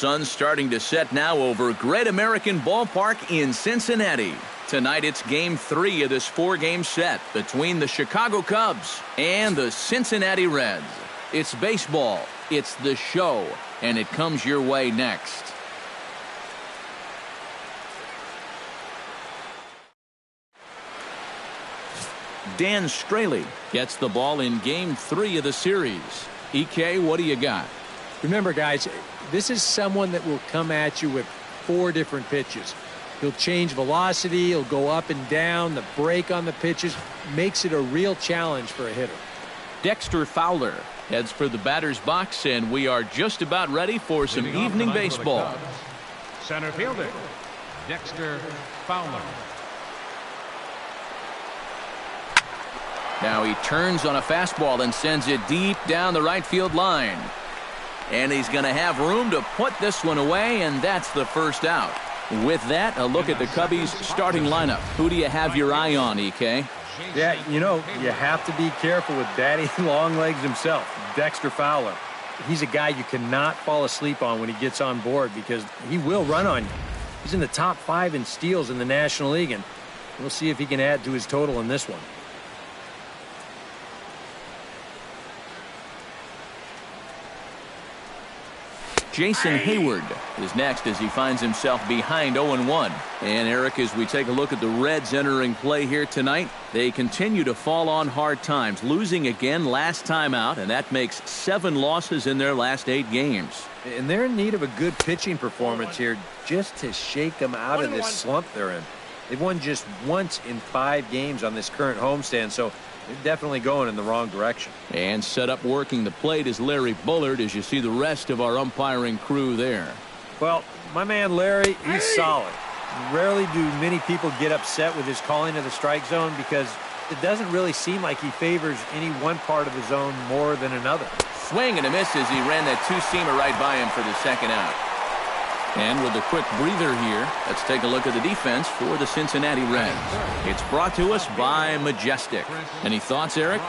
sun's starting to set now over Great American Ballpark in Cincinnati. Tonight it's Game 3 of this 4-game set between the Chicago Cubs and the Cincinnati Reds. It's baseball, it's the show, and it comes your way next. Dan Straley gets the ball in Game 3 of the series. EK, what do you got? Remember, guys, this is someone that will come at you with 4 different pitches. He'll change velocity, he'll go up and down, the break on the pitches makes it a real challenge for a hitter. Dexter Fowler heads for the batter's box, and we are just about ready for some evening baseball. Center fielder, Dexter Fowler. Now he turns on a fastball and sends it deep down the right field line. And he's going to have room to put this one away, and that's the first out. With that, a look at the Cubbies' starting lineup. Who do you have your eye on, EK? Yeah, you know, you have to be careful with Daddy Longlegs himself, Dexter Fowler. He's a guy you cannot fall asleep on when he gets on board because he will run on you. He's in the top 5 in steals in the National League, and we'll see if he can add to his total in this one. Jason Hayward is next as he finds himself behind 0-1. And Eric, as we take a look at the Reds entering play here tonight, they continue to fall on hard times, losing again last time out, and that makes 7 losses in their last 8 games. And they're in need of a good pitching performance here just to shake them out of this slump they're in. They've won just once in 5 games on this current homestand, so they're definitely going in the wrong direction. And set up working the plate is Larry Bullard as you see the rest of our umpiring crew there. Well, my man Larry, he's solid. Rarely do many people get upset with his calling of the strike zone because it doesn't really seem like he favors any one part of the zone more than another. Swing and a miss as he ran that 2-seamer right by him for the second out. And with a quick breather here, let's take a look at the defense for the Cincinnati Reds. It's brought to us by Majestic. Any thoughts, Eric?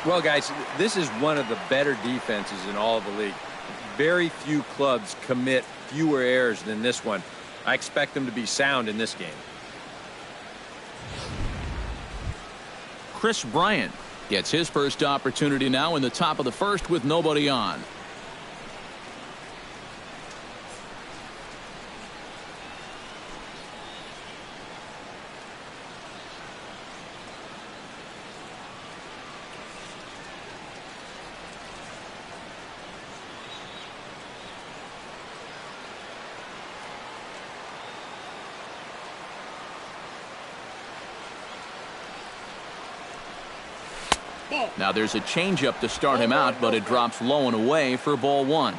Well, guys, this is one of the better defenses in all of the league. Very few clubs commit fewer errors than this one. I expect them to be sound in this game. Chris Bryant gets his first opportunity now in the top of the first with nobody on. Now there's a changeup to start him out, but it drops low and away for ball 1.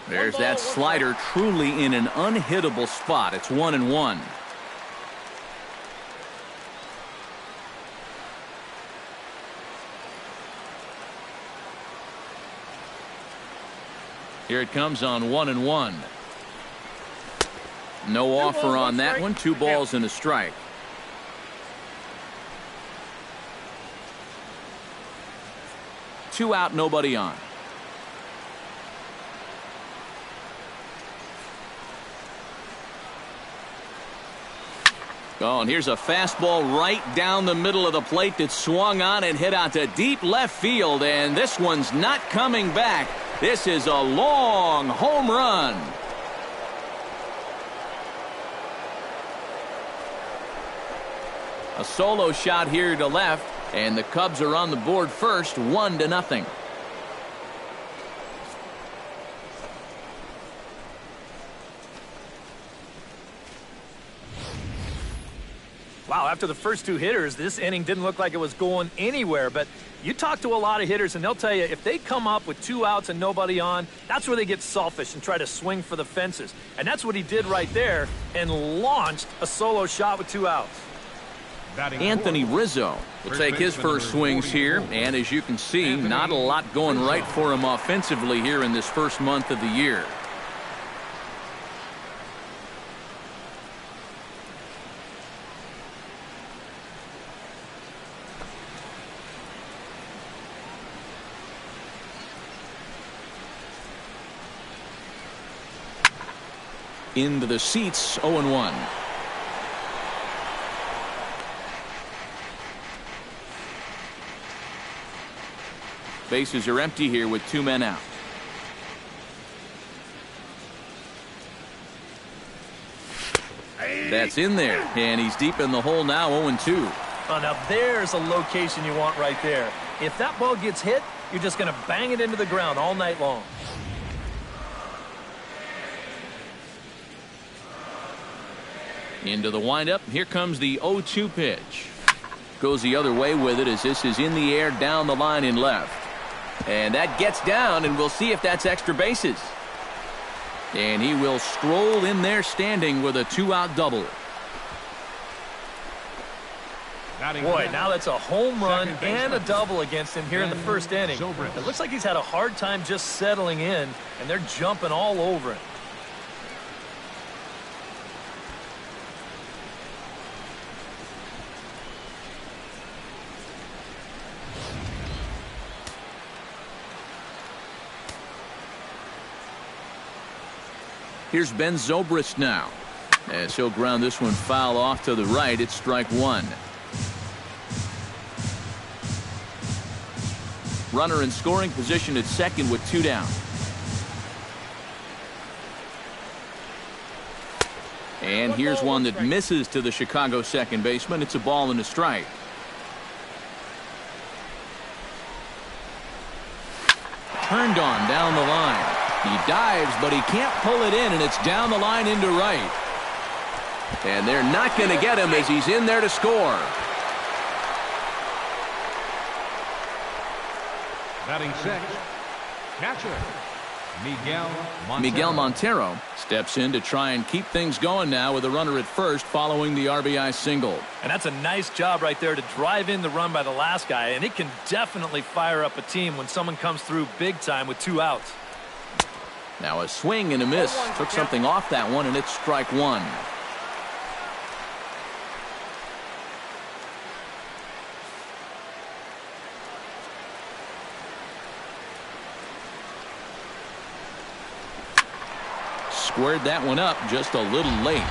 There's that slider truly in an unhittable spot. It's 1-1. Here it comes on 1-1. No offer on that one. 2 balls and a strike. Two out, nobody on. Oh, and here's a fastball right down the middle of the plate that swung on and hit out to deep left field, and this one's not coming back. This is a long home run. A solo shot here to left, and the Cubs are on the board first, 1-0. Wow, after the first 2 hitters, this inning didn't look like it was going anywhere. But you talk to a lot of hitters, and they'll tell you if they come up with 2 outs and nobody on, that's where they get selfish and try to swing for the fences. And that's what he did right there and launched a solo shot with 2 outs. Anthony Rizzo will take his first swings here, and as you can see, not a lot going right for him offensively here in this first month of the year. into the seats, 0-1. Bases are empty here with 2 men out. That's in there, and he's deep in the hole now, 0-2. Oh, now there's a location you want right there. If that ball gets hit, you're just going to bang it into the ground all night long. Into the windup. Here comes the 0-2 pitch. Goes the other way with it as this is in the air down the line in left. And that gets down, and we'll see if that's extra bases. And he will stroll in there standing with a 2-out double. Boy, now that's a home run and a double against him here in the first inning. It looks like he's had a hard time just settling in, and they're jumping all over him. Here's Ben Zobrist now, as he'll ground this one foul off to the right. It's strike 1. Runner in scoring position at second with 2 down. And here's one that misses to the Chicago second baseman. It's a ball and a strike. Turned on down the line. He dives, but he can't pull it in, and it's down the line into right. And they're not going to get him as he's in there to score. Batting sixth, catcher Miguel Montero steps in to try and keep things going now with a runner at first following the RBI single. And that's a nice job right there to drive in the run by the last guy, and it can definitely fire up a team when someone comes through big time with 2 outs. Now a swing and a miss. Took something off that one, and it's strike 1. Squared that one up just a little late.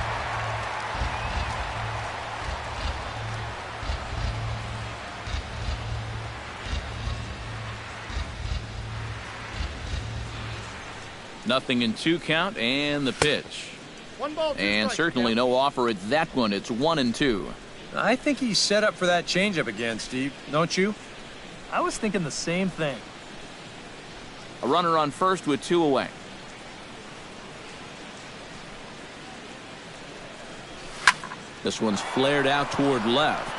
Nothing in 2 count, and the pitch. 1 ball, 2 and strikes, certainly no offer at that one. It's 1-2. I think he's set up for that changeup again, Steve. Don't you? I was thinking the same thing. A runner on first with 2 away. This one's flared out toward left.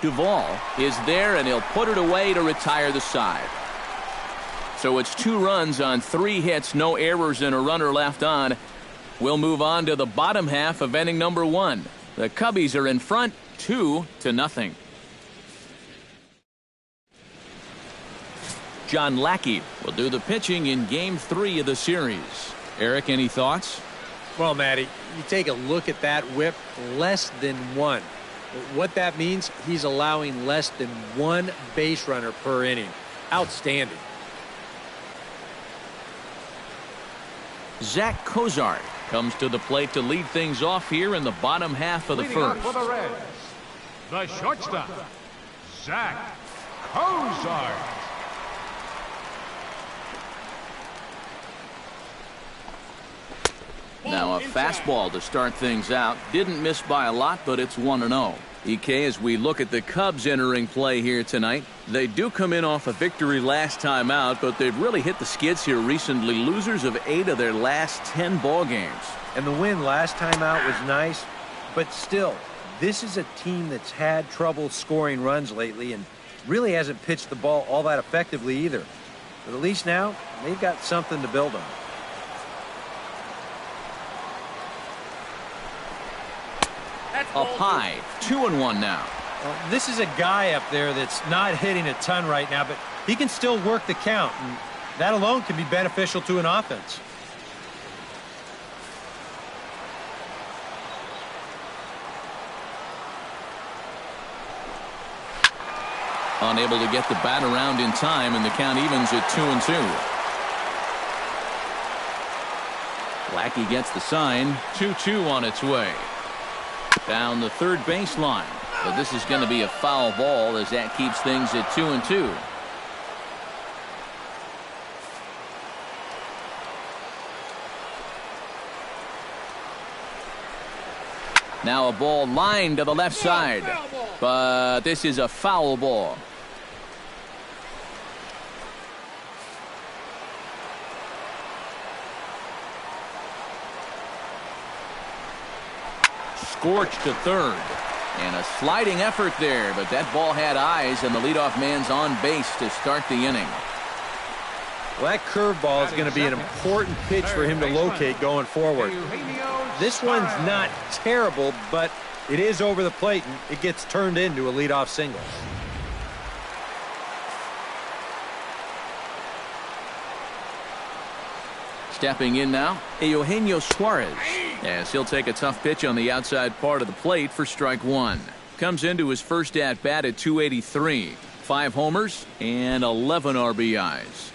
Duvall is there, and he'll put it away to retire the side. So it's 2 runs on 3 hits, no errors, and a runner left on. We'll move on to the bottom half of inning number 1. The Cubbies are in front 2-0. John Lackey will do the pitching in game 3 of the series. Eric, any thoughts? Well, Matty, you take a look at that whip, less than 1. What that means, he's allowing less than 1 base runner per inning. Outstanding. Zach Cozart comes to the plate to lead things off here in the bottom half of the first. for the Reds, the shortstop, Zach Cozart. Now a fastball to start things out. Didn't miss by a lot, but it's 1-0. EK, as we look at the Cubs entering play here tonight, they do come in off a victory last time out, but they've really hit the skids here recently. Losers of 8 of their last 10 ball games. And the win last time out was nice, but still, this is a team that's had trouble scoring runs lately and really hasn't pitched the ball all that effectively either. But at least now, they've got something to build on. Up high, 2-1 now. Well, this is a guy up there that's not hitting a ton right now, but he can still work the count, and that alone can be beneficial to an offense. Unable to get the bat around in time, and the count evens at 2-2. Lackey gets the sign. 2-2 on its way. Down the third baseline. But this is going to be a foul ball as that keeps things at 2-2. Now a ball lined to the left side. But this is a foul ball. Scorched to third. And a sliding effort there, but that ball had eyes, and the leadoff man's on base to start the inning. Well, that curveball is going to be an important pitch for him to locate going forward. This one's not terrible, but it is over the plate, and it gets turned into a leadoff single. Stepping in now, Eugenio Suarez, as he'll take a tough pitch on the outside part of the plate for strike one. Comes into his first at-bat at 283. 5 homers and 11 RBIs.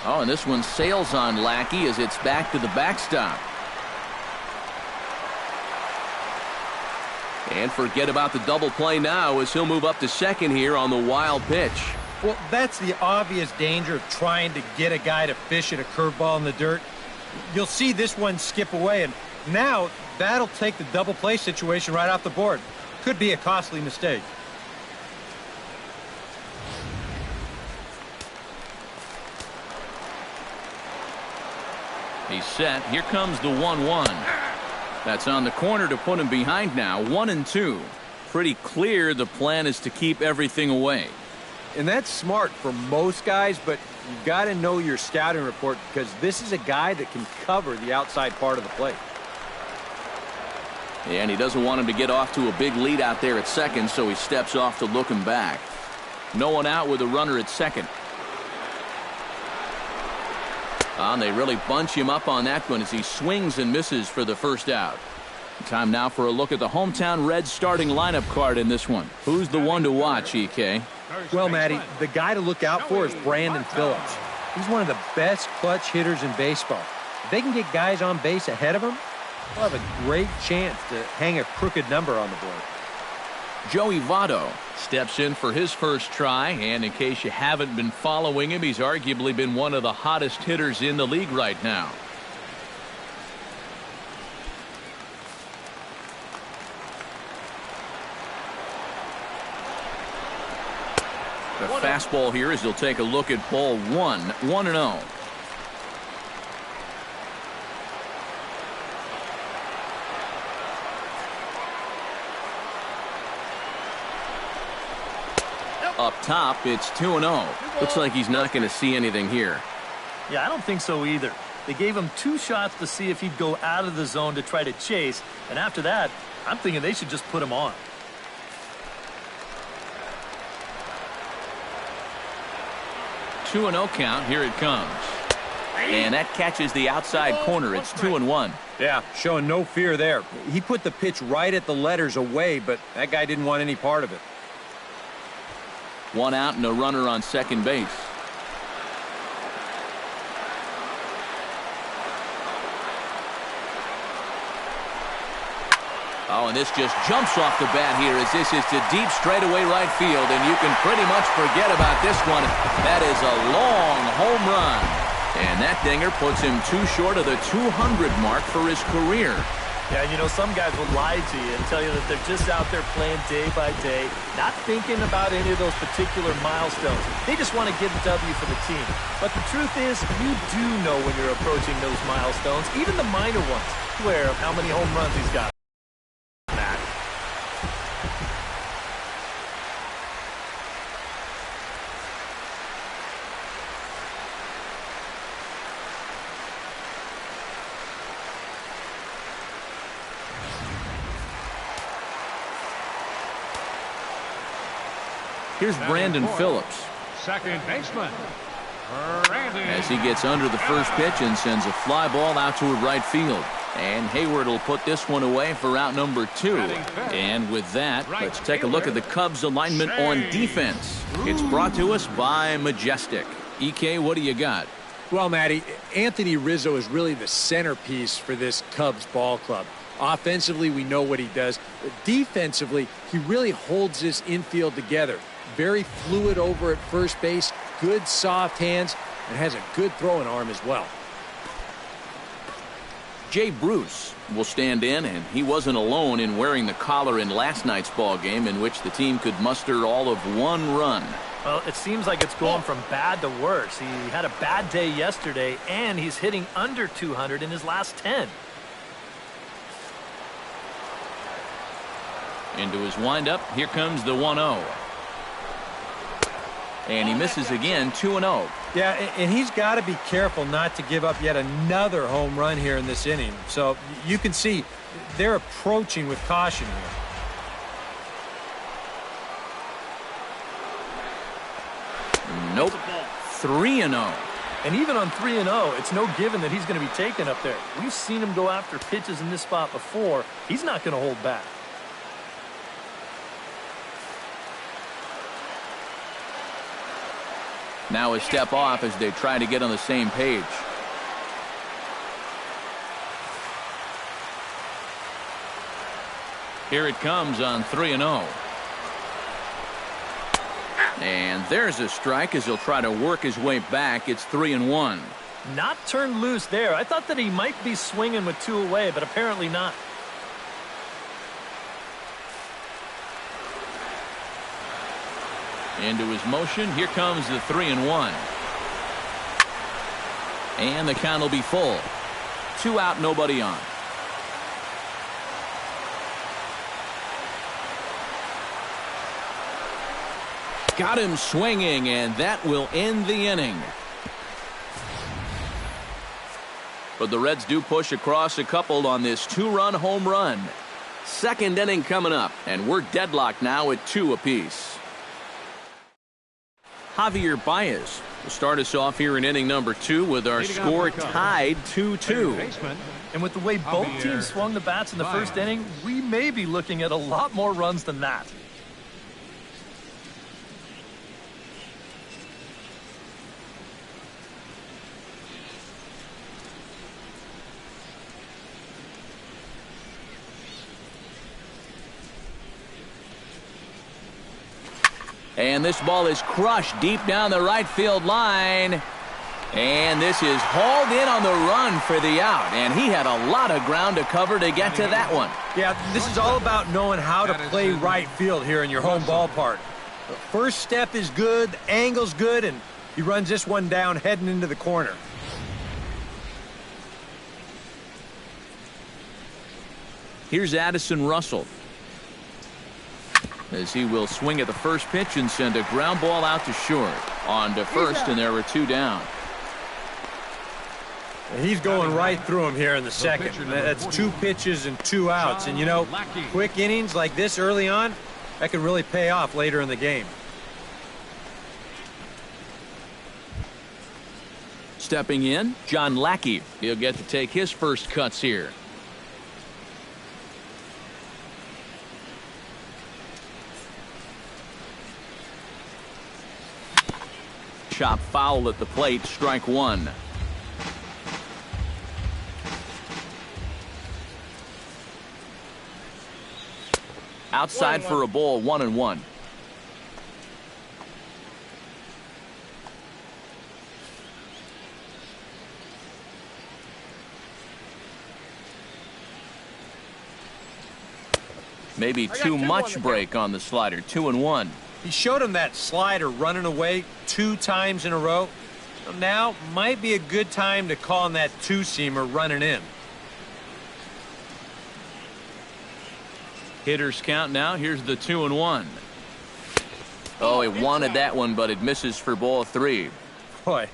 Oh, and this one sails on Lackey as it's back to the backstop. And forget about the double play now as he'll move up to second here on the wild pitch. Well, that's the obvious danger of trying to get a guy to fish at a curveball in the dirt. You'll see this one skip away, and now that'll take the double play situation right off the board. Could be a costly mistake. He's set. Here comes the 1-1. That's on the corner to put him behind now. 1-2. Pretty clear the plan is to keep everything away. And that's smart for most guys, but you got to know your scouting report because this is a guy that can cover the outside part of the plate. And he doesn't want him to get off to a big lead out there at second, so he steps off to look him back. No one out with a runner at second. And they really bunch him up on that one as he swings and misses for the first out. Time now for a look at the hometown Reds starting lineup card in this one. Who's the one to watch, EK? Well, Matty, the guy to look out for is Brandon Phillips. He's one of the best clutch hitters in baseball. If they can get guys on base ahead of him, they'll have a great chance to hang a crooked number on the board. Joey Votto steps in for his first try, and in case you haven't been following him, he's arguably been one of the hottest hitters in the league right now. The fastball here as he'll take a look at ball 1, 1-0. Up top, it's 2-0. Looks like he's not going to see anything here. Yeah, I don't think so either. They gave him 2 shots to see if he'd go out of the zone to try to chase, and after that, I'm thinking they should just put him on. Two 2-0 count. Here it comes. And that catches the outside corner. It's 2-1. Yeah, showing no fear there. He put the pitch right at the letters away, but that guy didn't want any part of it. 1 out and a runner on second base. Oh, and this just jumps off the bat here as this is to deep straightaway right field, and you can pretty much forget about this one. That is a long home run. And that dinger puts him 2 short of the 200 mark for his career. Yeah, you know, some guys will lie to you and tell you that they're just out there playing day by day, not thinking about any of those particular milestones. They just want to get a W for the team. But the truth is, you do know when you're approaching those milestones, even the minor ones. Beware of how many home runs he's got. Here's Brandon Phillips. Second baseman, Brandon. As he gets under the first pitch and sends a fly ball out toward right field. And Hayward will put this one away for out number 2. And with that, let's take a look at the Cubs alignment on defense. It's brought to us by Majestic. EK, what do you got? Well, Matty, Anthony Rizzo is really the centerpiece for this Cubs ball club. Offensively, we know what he does. Defensively, he really holds this infield together. Very fluid over at first base, good soft hands, and has a good throwing arm as well. Jay Bruce will stand in, and he wasn't alone in wearing the collar in last night's ball game, in which the team could muster all of 1 run. Well, it seems like it's going from bad to worse. He had a bad day yesterday, and he's hitting under 200 in his last 10. Into his windup, here comes the 1-0. And he misses again, 2-0. Yeah, and he's got to be careful not to give up yet another home run here in this inning. So you can see they're approaching with caution here. Nope. 3-0. And even on 3-0, it's no given that he's going to be taken up there. We've seen him go after pitches in this spot before. He's not going to hold back. Now a step off as they try to get on the same page. Here it comes on 3-0. And there's a strike as he'll try to work his way back. It's 3-1. Not turned loose there. I thought that he might be swinging with 2 away, but apparently not. Into his motion. Here comes the 3-1. And the count will be full. 2 out, nobody on. Got him swinging, and that will end the inning. But the Reds do push across a couple on this 2-run home run. Second inning coming up, and we're deadlocked now at 2 apiece. Javier Baez will start us off here in inning number 2 with our score tied 2-2. And with the way both teams swung the bats in the first inning, we may be looking at a lot more runs than that. And this ball is crushed deep down the right field line. And this is hauled in on the run for the out. And he had a lot of ground to cover to get to that one. Yeah, this is all about knowing how to play right field here in your home ballpark. The first step is good, the angle's good, and he runs this one down heading into the corner. Here's Addison Russell, as he will swing at the first pitch and send a ground ball out to short. On to first, and there were 2 down. He's going right through him here in the second. That's 2 pitches and 2 outs. And, you know, quick innings like this early on, that can really pay off later in the game. Stepping in, John Lackey. He'll get to take his first cuts here. Chop foul at the plate, strike 1. Outside for a ball, 1-1. Maybe too much break on the slider, 2-1. He showed him that slider running away 2 times in a row. So now might be a good time to call on that 2-seamer running in. Hitters count now. Here's the 2-1. Oh, he wanted that one, but it misses for ball 3. Boy,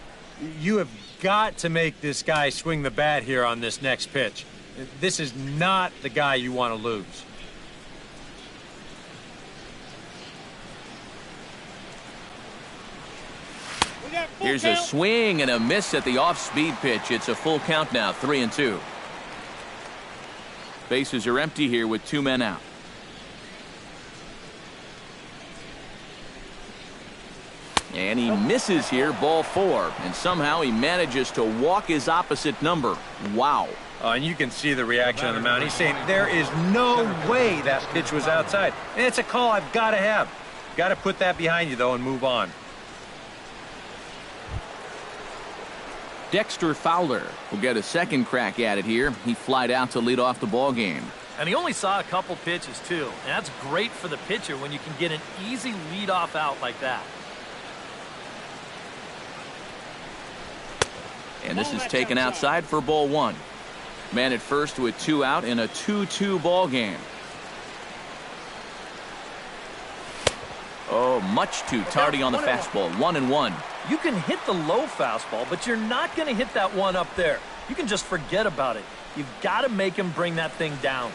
you have got to make this guy swing the bat here on this next pitch. This is not the guy you want to lose. Here's a swing and a miss at the off-speed pitch. It's a full count now, 3-2. Bases are empty here with 2 men out. And he misses here, ball 4. And somehow he manages to walk his opposite number. Wow. And you can see the reaction on the mound. He's saying, there is no way that pitch was outside. And it's a call I've got to have. Got to put that behind you, though, and move on. Dexter Fowler will get a second crack at it here. He flied out to lead off the ball game. And he only saw a couple pitches, too. And that's great for the pitcher when you can get an easy leadoff out like that. And this is taken outside for ball 1. Man at first with 2 out in a 2-2 ball game. Oh, much too tardy on the fastball. 1-1. You can hit the low fastball, but you're not going to hit that one up there. You can just forget about it. You've got to make him bring that thing down.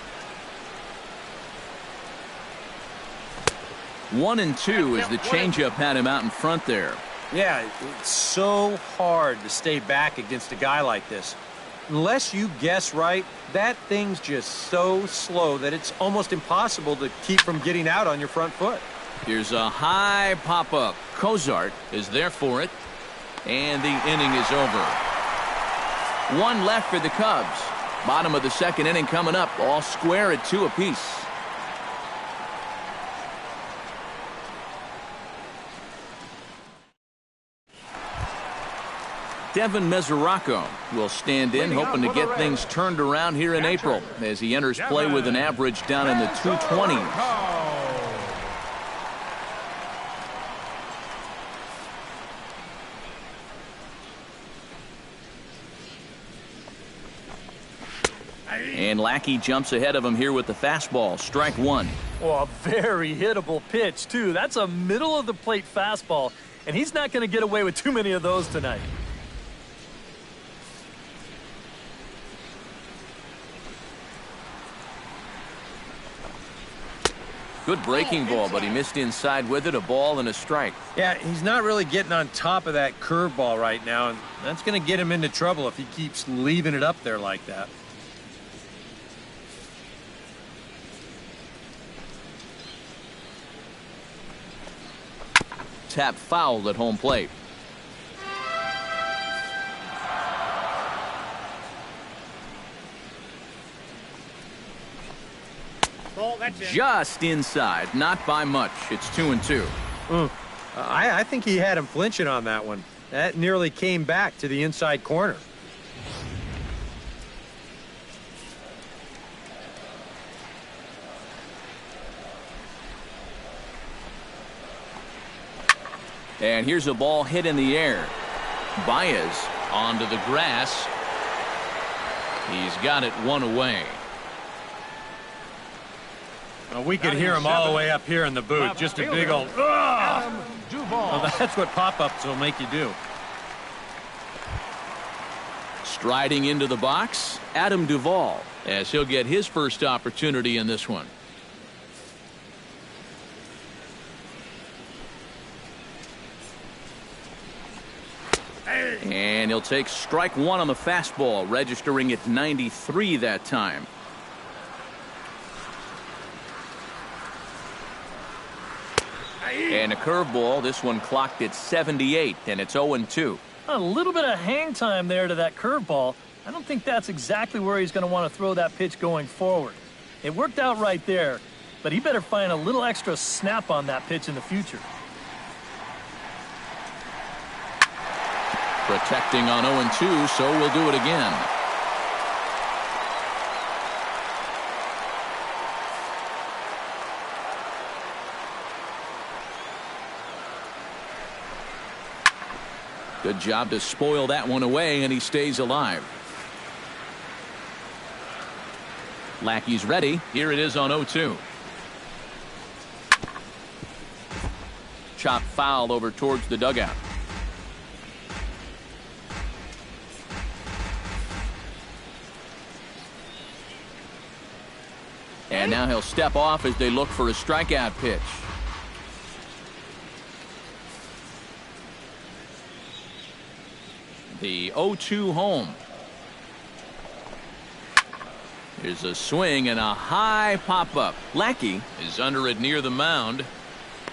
1-2 as the changeup had him out in front there. Yeah, it's so hard to stay back against a guy like this. Unless you guess right, that thing's just so slow that it's almost impossible to keep from getting out on your front foot. Here's a high pop-up. Cozart is there for it. And the inning is over. 1 left for the Cubs. Bottom of the second inning coming up. All square at 2 apiece. Devin Mesoraco will stand in, hoping to get things turned around here in April as he enters play with an average down in the 220s. And Lackey jumps ahead of him here with the fastball. Strike 1. Oh, a very hittable pitch, too. That's a middle-of-the-plate fastball, and he's not going to get away with too many of those tonight. Good breaking ball, but he missed inside with it. A ball and a strike. Yeah, he's not really getting on top of that curveball right now, and that's going to get him into trouble if he keeps leaving it up there like that. Tap foul at home plate. Just inside, not by much. It's 2-2. I think he had him flinching on that one. That nearly came back to the inside corner. And here's a ball hit in the air. Baez onto the grass. He's got it 1 away. Well, we could hear him all the way up here in the booth. Just a big old, well, that's what pop-ups will make you do. Striding into the box, Adam Duvall, as he'll get his first opportunity in this one. And he'll take strike 1 on the fastball, registering at 93 that time. And a curveball, this one clocked at 78, and it's 0-2. A little bit of hang time there to that curveball. I don't think that's exactly where he's going to want to throw that pitch going forward. It worked out right there, but he better find a little extra snap on that pitch in the future. Protecting on 0-2, so we'll do it again. Good job to spoil that one away, and he stays alive. Lackey's ready. Here it is on 0-2. Chop foul over towards the dugout. And now he'll step off as they look for a strikeout pitch. The 0-2 home. Here's a swing and a high pop-up. Lackey is under it near the mound,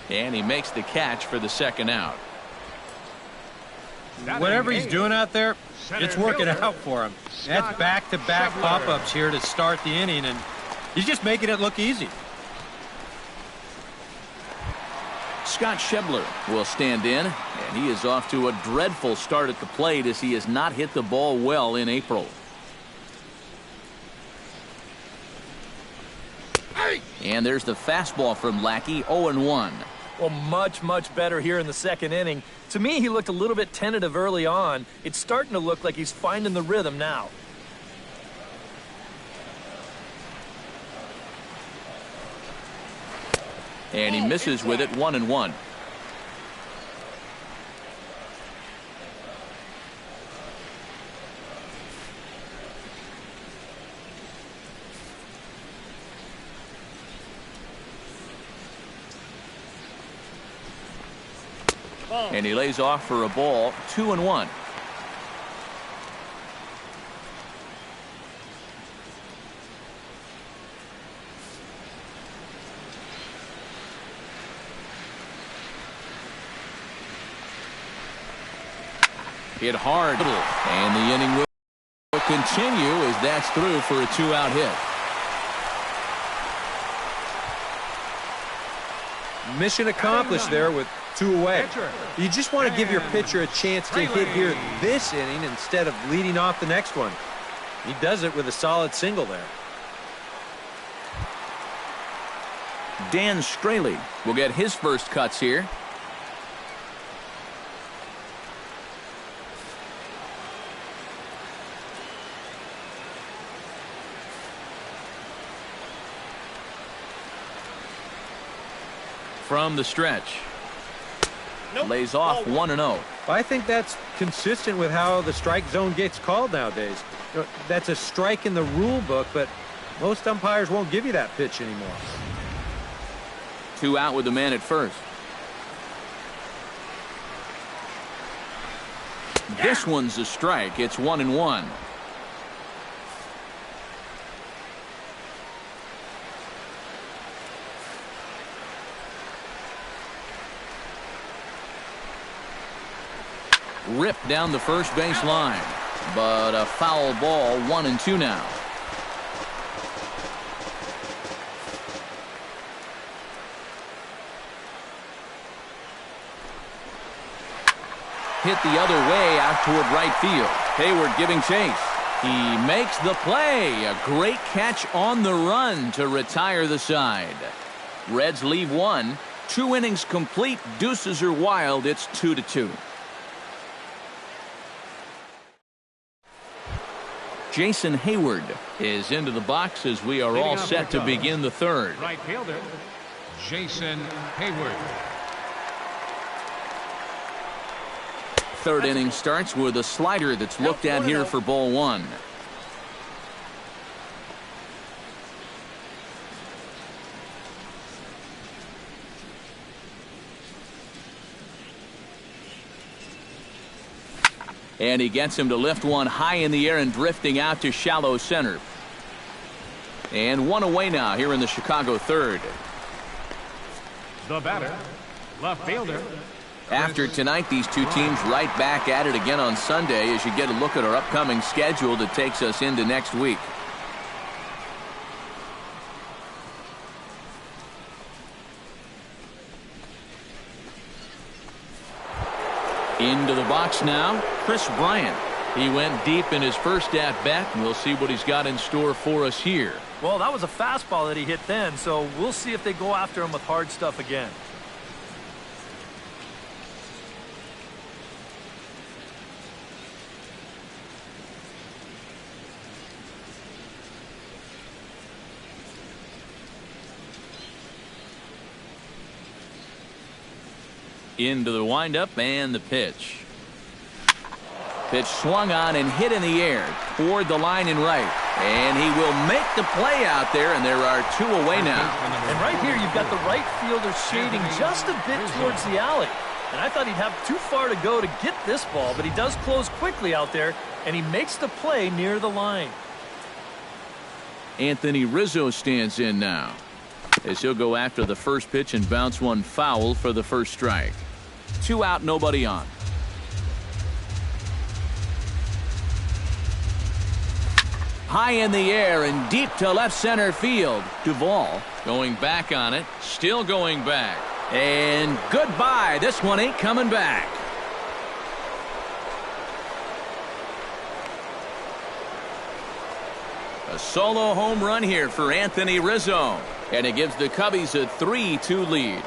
and he makes the catch for the second out. Whatever he's doing out there, it's working out for him. That's back-to-back pop-ups here to start the inning, and he's just making it look easy. Scott Schebler will stand in, and he is off to a dreadful start at the plate as he has not hit the ball well in April. And there's the fastball from Lackey, 0-1. Well, much better here in the second inning. To me, he looked a little bit tentative early on. It's starting to look like he's finding the rhythm now. And he misses with it, 1-1. And he lays off for a ball, 2-1. Hit hard, and the inning will continue as that's through for a 2-out hit. Mission accomplished there with 2 away. You just want to give your pitcher a chance to hit here this inning instead of leading off the next one. He does it with a solid single there. Dan Straley will get his first cuts here. From the stretch. Lays off 1-0. I think that's consistent with how the strike zone gets called nowadays. You know, that's a strike in the rule book, but most umpires won't give you that pitch anymore. 2 out with the man at first. This one's a strike. It's 1-1. Ripped down the first base line, but a foul ball, 1-2 now. Hit the other way out toward right field. Hayward giving chase. He makes the play. A great catch on the run to retire the side. Reds leave 1. 2 innings complete. Deuces are wild. It's 2-2. Jason Hayward is into the box as we are all set to begin the third. Right fielder, Jason Hayward. Third inning starts with a slider that's looked at here for ball 1. And he gets him to lift one high in the air and drifting out to shallow center. And 1 away now here in the Chicago third. The batter, left fielder. After tonight, these two teams right back at it again on Sunday as you get a look at our upcoming schedule that takes us into next week. Into the box now, Chris Bryant. He went deep in his first at-bat, and we'll see what he's got in store for us here. Well, that was a fastball that he hit then, so we'll see if they go after him with hard stuff again. Into the windup and the pitch. Pitch swung on and hit in the air toward the line and right. And he will make the play out there, and there are 2 away now. And right here, you've got the right fielder shading just a bit towards the alley. And I thought he'd have too far to go to get this ball, but he does close quickly out there, and he makes the play near the line. Anthony Rizzo stands in now, as he'll go after the first pitch and bounce one foul for the first strike. 2 out, nobody on. High in the air and deep to left center field. Duvall going back on it, still going back. And goodbye. This one ain't coming back. A solo home run here for Anthony Rizzo. And it gives the Cubbies a 3-2 lead.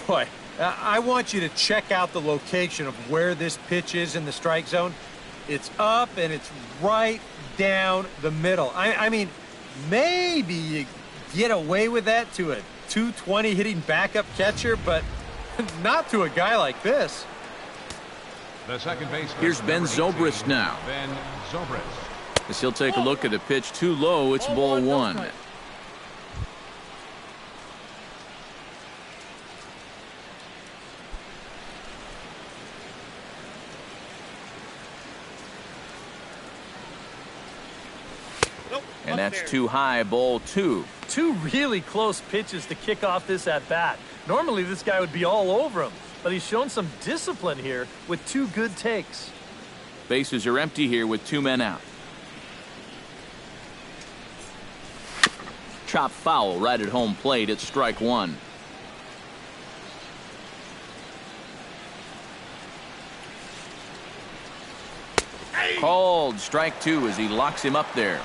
Boy, I want you to check out the location of where this pitch is in the strike zone. It's up and it's right down the middle. I mean, maybe you get away with that to a 220 hitting backup catcher, but not to a guy like this. The second baseman. Here's Ben Zobrist now. Ben Zobrist. As he'll take a look at a pitch too low. It's ball one. And that's too high, ball two. 2 really close pitches to kick off this at-bat. Normally this guy would be all over him, but he's shown some discipline here with 2 good takes. Bases are empty here with 2 men out. Chop foul right at home plate. It's strike one. Called strike two as he locks him up there.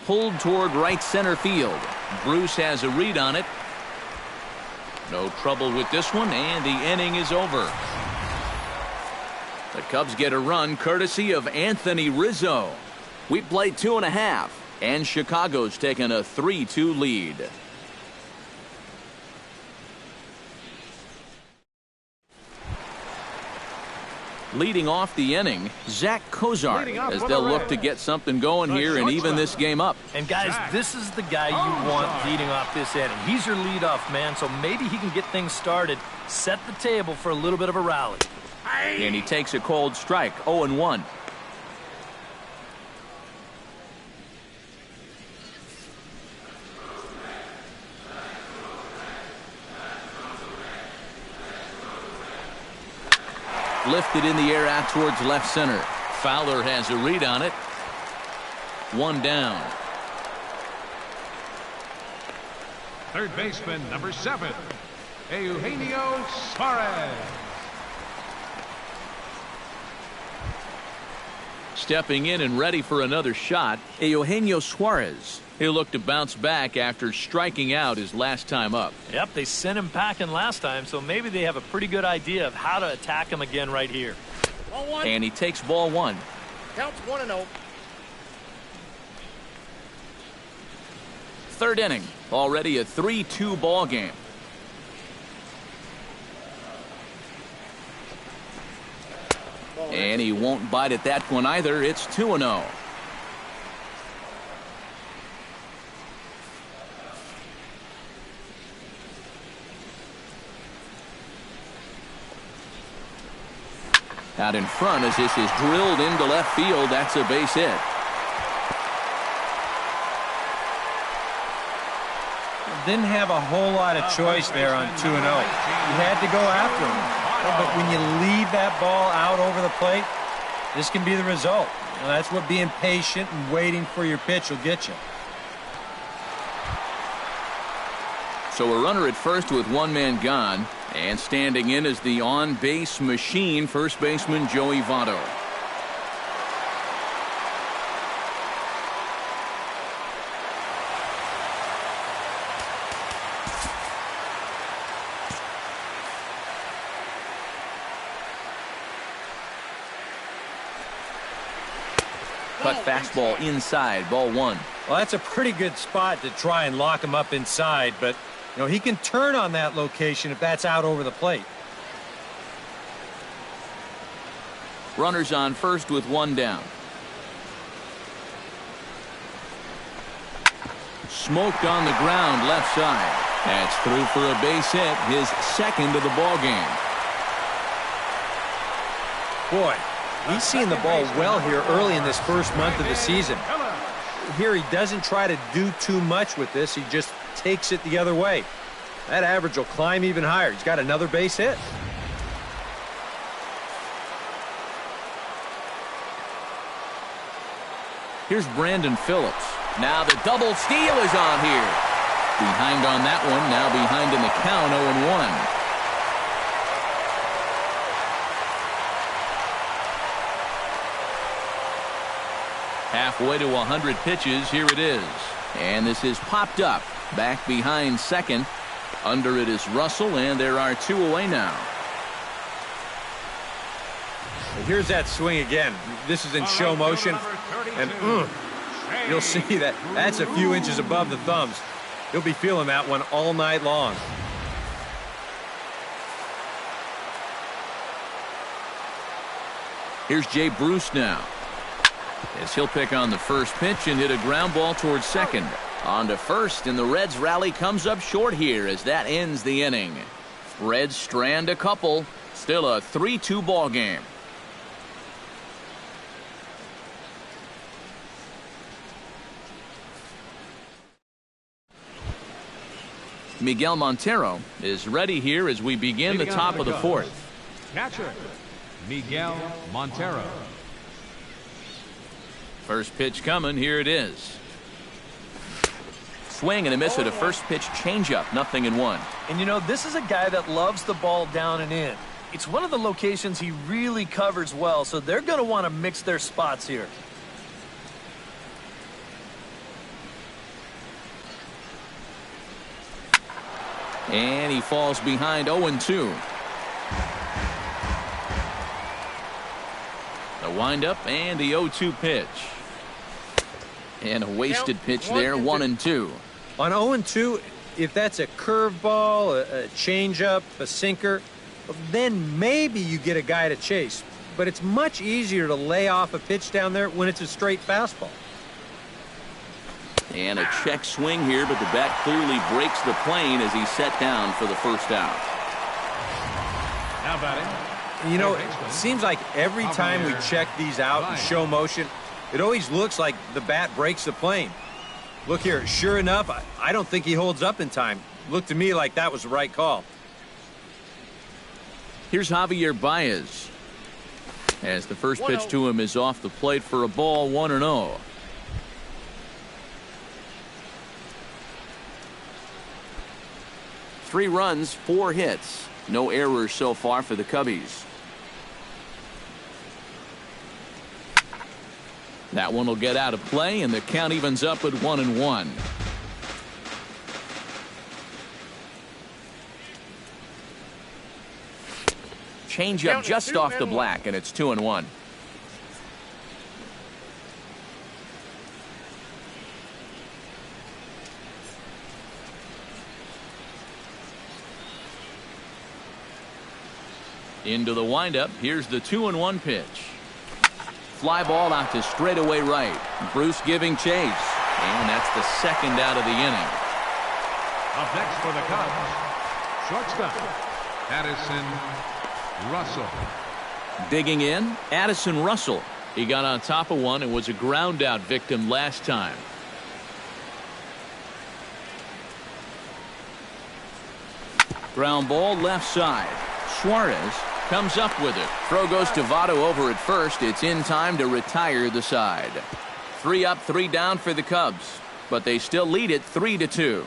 Pulled toward right center field. Bruce has a read on it. No trouble with this one, and the inning is over. The Cubs get a run courtesy of Anthony Rizzo. We played 2.5, and Chicago's taken a 3-2 lead. Leading off the inning, Zach Kozar, as they'll look to get something going here and even this game up. And guys, this is the guy you want leading off this inning. He's your leadoff man, so maybe he can get things started, set the table for a little bit of a rally. And he takes a cold strike, 0-1. Lifted in the air out towards left center. Fowler has a read on it. 1 down. Third baseman, number 7, Eugenio Suarez. Stepping in and ready for another shot, Eugenio Suarez. He'll look to bounce back after striking out his last time up. Yep, they sent him packing last time, so maybe they have a pretty good idea of how to attack him again right here. Ball one. And he takes ball one. Counts 1-0. Third inning, already a 3-2 ball game. And he won't bite at that one either. It's 2-0. Out in front as this is drilled into left field. That's a base hit. Didn't have a whole lot of choice there on 2-0. You had to go after him. But when you leave that ball out over the plate, this can be the result. And that's what being patient and waiting for your pitch will get you. So a runner at first with 1 man gone. And standing in is the on-base machine, first baseman Joey Votto. Cut fastball inside, ball 1. Well, that's a pretty good spot to try and lock him up inside, but you know, he can turn on that location if that's out over the plate. Runners on first with one down. Smoked on the ground left side. That's through for a base hit, his second of the ball game. Boy, he's seeing the ball well here early in this first month of the season. Here he doesn't try to do too much with this. He just takes it the other way. That average will climb even higher. He's got another base hit. Here's Brandon Phillips. Now the double steal is on here. Behind on that one, now behind in the count, 0-1. Halfway to 100 pitches, here it is. And this is popped up. Back behind second. Under it is Russell, and there are two away now. Here's that swing again. This is in show motion. And you'll see that that's a few inches above the thumbs. He'll be feeling that one all night long. Here's Jay Bruce now. As he'll pick on the first pitch and hit a ground ball towards second. On to first, and the Reds rally comes up short here as that ends the inning. Reds strand a couple. Still a 3-2 ball game. Miguel Montero is ready here as we begin the top of the fourth. Catcher, Miguel Montero. First pitch coming. Here it is. Swing and a miss at a first pitch changeup. 0-1. And you know, this is a guy that loves the ball down and in. It's one of the locations he really covers well, so they're going to want to mix their spots here. And he falls behind 0-2. The windup and the 0-2 pitch. And a wasted pitch there, 1-2. On 0-2, if that's a curveball, a changeup, a sinker, then maybe you get a guy to chase. But it's much easier to lay off a pitch down there when it's a straight fastball. And a check swing here, but the bat clearly breaks the plane as he's set down for the first out. Now batting. You know, it seems like every time we check these out in show motion, it always looks like the bat breaks the plane. Look here, sure enough, I don't think he holds up in time. Looked to me like that was the right call. Here's Javier Baez. As the first pitch to him is off the plate for a ball, 1-0. Three runs, 4 hits. No errors so far for the Cubbies. That one will get out of play, and the count evens up at 1-1. Changeup just off the black, and it's 2-1. Into the windup. Here's the 2-1 pitch. Fly ball out to straightaway right. Bruce giving chase. And that's the second out of the inning. Up next for the Cubs, shortstop, Addison Russell. Digging in, Addison Russell. He got on top of one and was a ground out victim last time. Ground ball left side. Suarez comes up with it. Throw goes to Votto over at first. It's in time to retire the side. 3 up, 3 down for the Cubs, but they still lead it 3-2.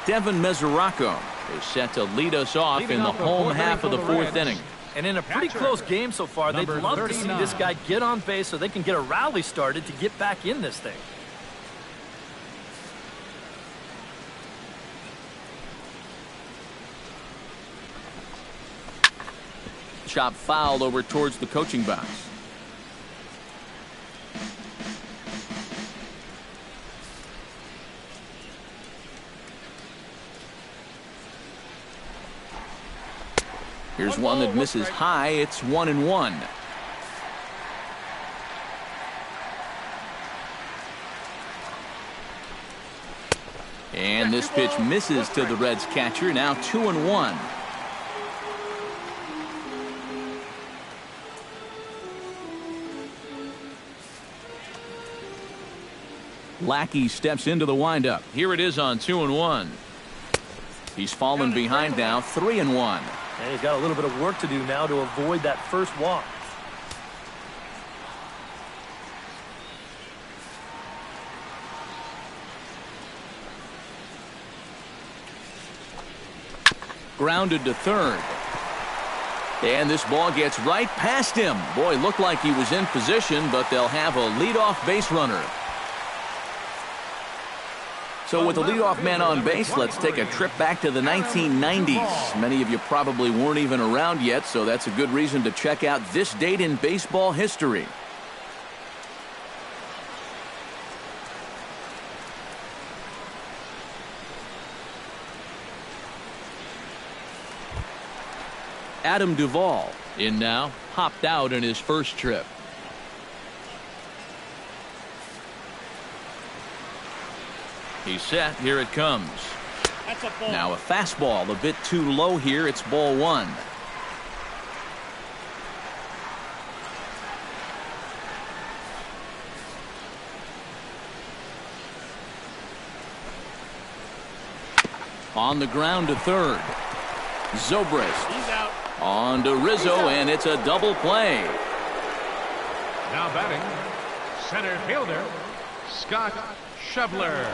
Devin Mesoraco is set to lead us off in the home half of the 4th inning. And in a pretty close game so far, they'd love to see this guy get on base so they can get a rally started to get back in this thing. Chop fouled over towards the coaching box. Here's one that misses high. It's 1-1. And this pitch misses to the Reds catcher. Now 2-1. Lackey steps into the windup. Here it is on 2-1. He's fallen behind now, 3-1. And he's got a little bit of work to do now to avoid that first walk. Grounded to third. And this ball gets right past him. Boy, looked like he was in position, but they'll have a leadoff base runner. So with the leadoff man on base, let's take a trip back to the 1990s. Many of you probably weren't even around yet, so that's a good reason to check out this date in baseball history. Adam Duvall in now, hopped out in his first trip. He's set. Here it comes. Now a fastball a bit too low here. It's ball one. On the ground to third. Zobrist. He's out. On to Rizzo, and it's a double play. Now batting, center fielder, Scott Schebler.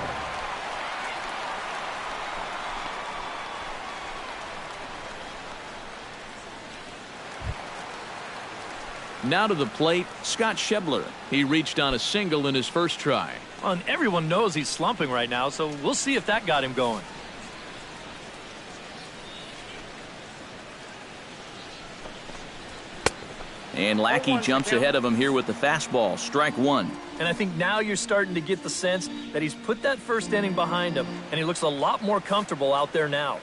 Now to the plate, Scott Schebler. He reached on a single in his first try. Well, and everyone knows he's slumping right now, so we'll see if that got him going. And Lackey jumps ahead of him here with the fastball. Strike one. And I think now you're starting to get the sense that he's put that first inning behind him, and he looks a lot more comfortable out there now.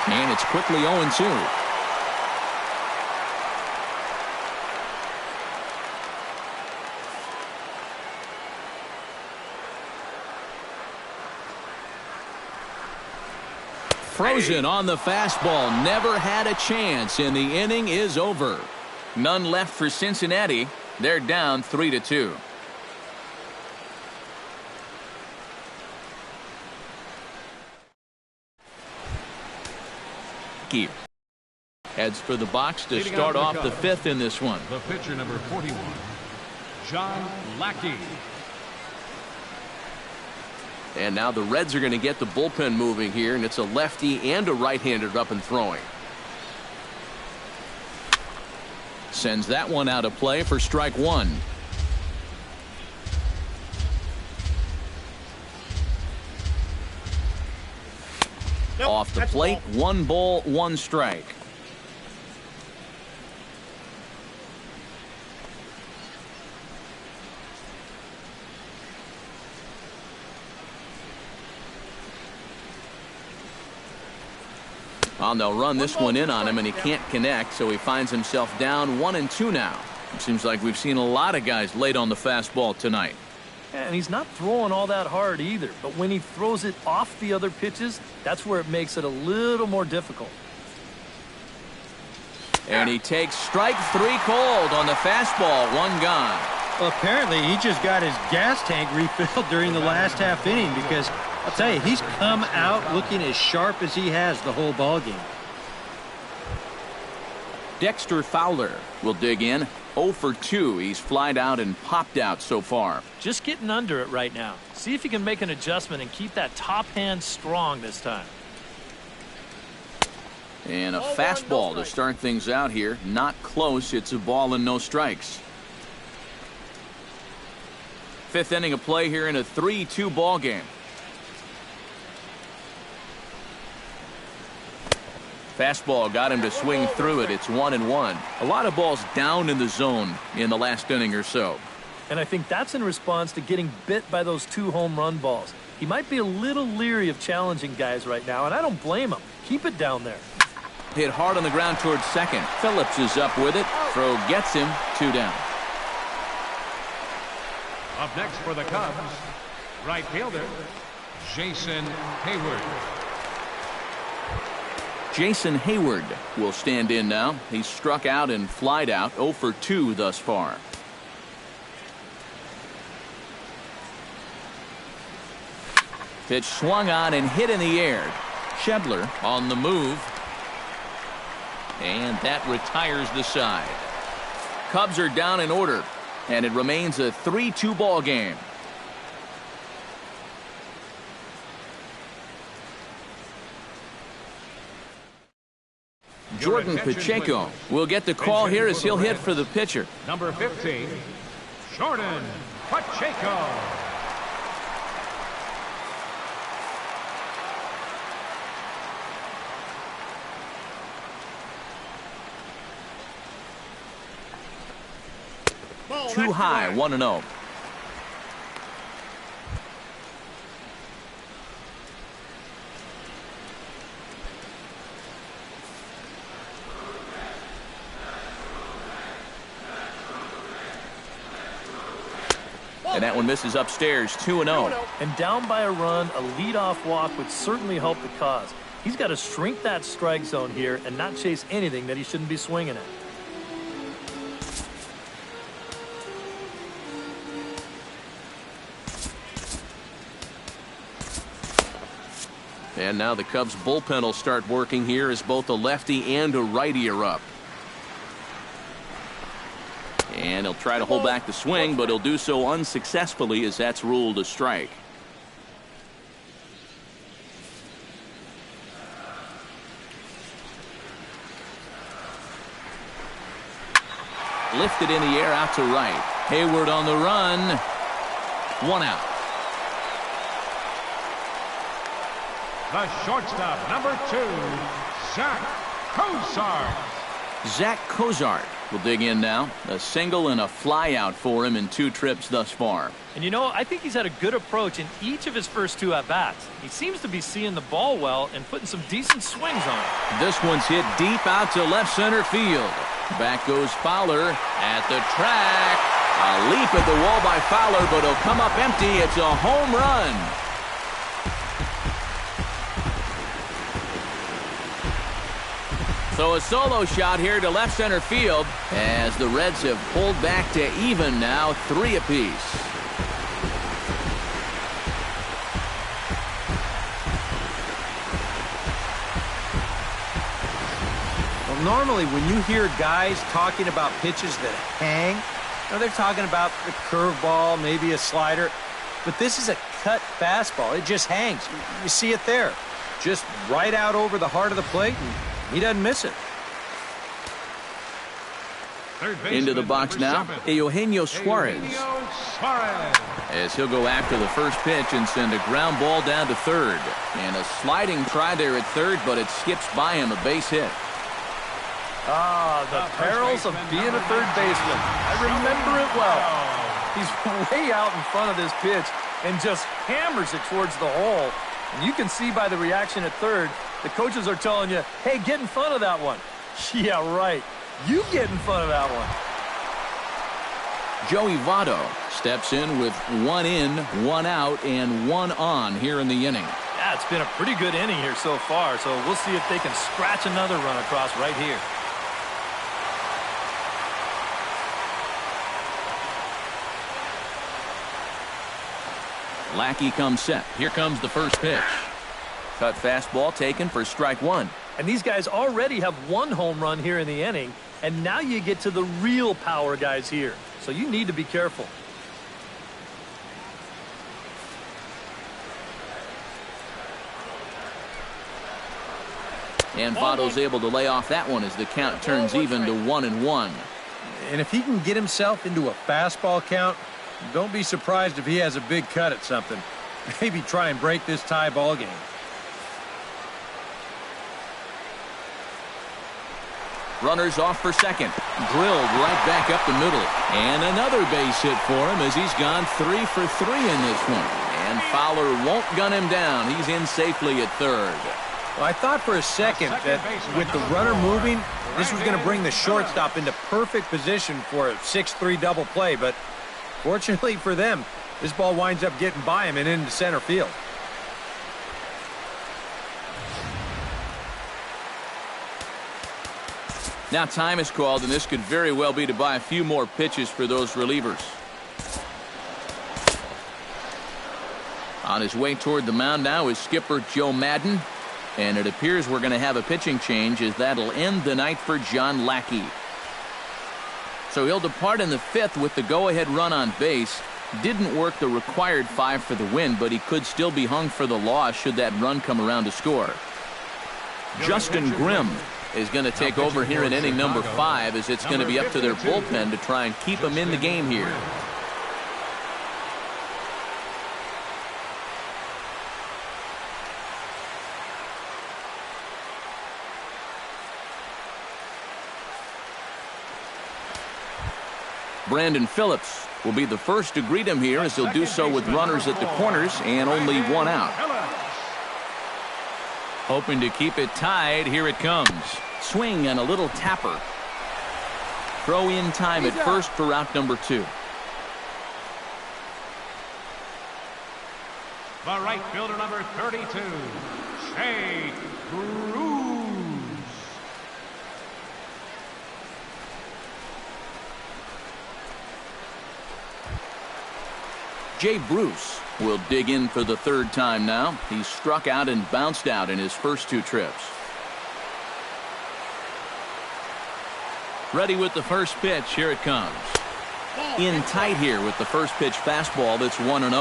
And it's quickly 0-2. Frozen on the fastball. Never had a chance, and the inning is over. None left for Cincinnati. They're down 3-2. Heads for the box to start off the fifth in this one. The pitcher number 41, John Lackey. And now the Reds are going to get the bullpen moving here, and it's a lefty and a right-hander up and throwing. Sends that one out of play for strike one. Nope, off the plate, 1 ball, 1 strike. They'll run this one in on him, and he can't connect, so he finds himself down 1-2 now. It seems like we've seen a lot of guys late on the fastball tonight. And he's not throwing all that hard either, but when he throws it off the other pitches, that's where it makes it a little more difficult. And he takes strike 3 cold on the fastball. 1 gone. Well, apparently he just got his gas tank refilled during the last half inning, because I'll tell you, he's come out looking as sharp as he has the whole ball game. Dexter Fowler will dig in. 0 for 2. He's flied out and popped out so far. Just getting under it right now. See if he can make an adjustment and keep that top hand strong this time. And a fastball to start things out here. Not close. It's a ball and no strikes. 5th inning of play here in a 3-2 ball game. Fastball got him to swing through it. It's 1-1. A lot of balls down in the zone in the last inning or so. And I think that's in response to getting bit by those 2 home run balls. He might be a little leery of challenging guys right now, and I don't blame him. Keep it down there. Hit hard on the ground towards second. Phillips is up with it. Throw gets him. 2 down. Up next for the Cubs, right fielder, Jason Hayward. Jason Hayward will stand in now. He's struck out and flied out 0 for 2 thus far. Pitch swung on and hit in the air. Schebler on the move. And that retires the side. Cubs are down in order. And it remains a 3-2 ball game. Jordan Pacheco will get the call here as he'll hit for the pitcher. Number 15, Jordan Pacheco. Too high, 1-0. And that one misses upstairs, 2-0. And down by a run, a leadoff walk would certainly help the cause. He's got to shrink that strike zone here and not chase anything that he shouldn't be swinging at. And now the Cubs bullpen will start working here as both a lefty and a righty are up. And he'll try to hold back the swing, but he'll do so unsuccessfully as that's ruled a strike. Lifted in the air out to right. Hayward on the run. 1 out. The shortstop, number 2, Zach Cozart. Zach Cozart will dig in now. A single and a fly out for him in 2 trips thus far. And you know, I think he's had a good approach in each of his first 2 at-bats. He seems to be seeing the ball well and putting some decent swings on it. This one's hit deep out to left center field. Back goes Fowler at the track. A leap at the wall by Fowler, but he'll come up empty. It's a home run. So a solo shot here to left center field as the Reds have pulled back to even now, 3 apiece. Well, normally when you hear guys talking about pitches that hang, they're talking about the curveball, maybe a slider, but this is a cut fastball. It just hangs. You see it there. Just right out over the heart of the plate, and he doesn't miss it. Into the box now, Eugenio Suarez. As he'll go after the first pitch and send a ground ball down to third. And a sliding try there at third, but it skips by him, a base hit. Ah, the perils of being a third baseman. I remember it well. He's way out in front of this pitch and just hammers it towards the hole. And you can see by the reaction at third, the coaches are telling you, hey, get in front of that one. Yeah, right. You get in front of that one. Joey Votto steps in with 1 in, 1 out, and 1 on here in the inning. Yeah, it's been a pretty good inning here so far, so we'll see if they can scratch another run across right here. Lackey comes set. Here comes the first pitch. Cut fastball taken for strike 1. And these guys already have 1 home run here in the inning, and now you get to the real power guys here. So you need to be careful. And Votto's able to lay off that one as the count turns even to 1-1. And if he can get himself into a fastball count, don't be surprised if he has a big cut at something. Maybe try and break this tie ball game. Runners off for second. Drilled right back up the middle. And another base hit for him as he's gone 3 for 3 in this one. And Fowler won't gun him down. He's in safely at third. Well, I thought for a second that with the runner moving, this was going to bring the shortstop into perfect position for a 6-3 double play. But fortunately for them, this ball winds up getting by him and into center field. Now time is called, and this could very well be to buy a few more pitches for those relievers. On his way toward the mound now is skipper Joe Madden. And it appears we're going to have a pitching change as that'll end the night for John Lackey. So he'll depart in the 5th with the go-ahead run on base. Didn't work the required 5 for the win, but he could still be hung for the loss should that run come around to score. Justin Grimm is going to take over here in inning number 5 as it's going to be up to their bullpen to try and keep him in the game here. Brandon Phillips will be the first to greet him here as he'll do so with runners at the corners and only 1 out. Hoping to keep it tied, here it comes. Swing and a little tapper. Throw in time at first for out number 2. The right fielder, number 32, Shea Bruce. Jay Bruce will dig in for the 3rd time now. He's struck out and bounced out in his first 2 trips. Ready with the first pitch. Here it comes. In tight here with the first pitch fastball that's 1-0.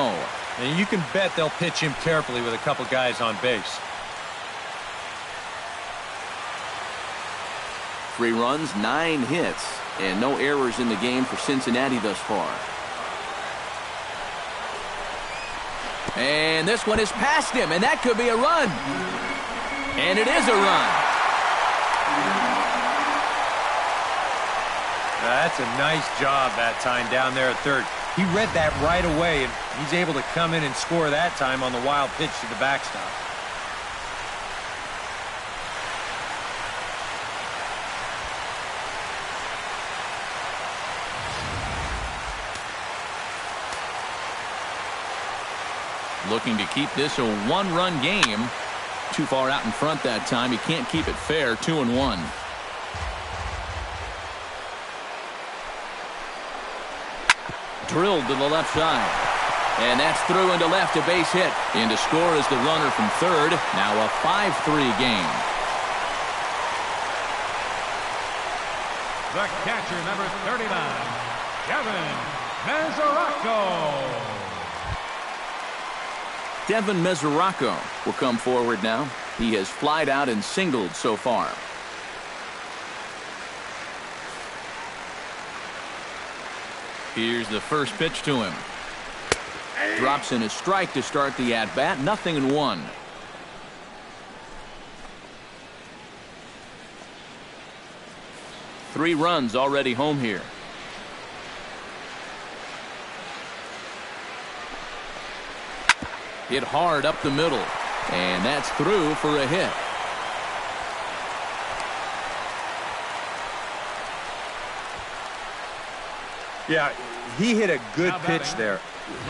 And you can bet they'll pitch him carefully with a couple guys on base. 3 runs, 9 hits, and no errors in the game for Cincinnati thus far. And this one is past him, and that could be a run. And it is a run. That's a nice job that time down there at third. He read that right away, and he's able to come in and score that time on the wild pitch to the backstop. Looking to keep this a 1-run game. Too far out in front that time. He can't keep it fair. 2-1. Drilled to the left side. And that's through into left, a base hit. In to score is the runner from third. Now a 5-3 game. The catcher, number 39, Kevin Mesoraco. Devin Mesoraco will come forward now. He has flied out and singled so far. Here's the first pitch to him. Drops in a strike to start the at-bat. 0-1. Three runs already home here. Hit hard up the middle, and that's through for a hit. Yeah, he hit a good pitch there.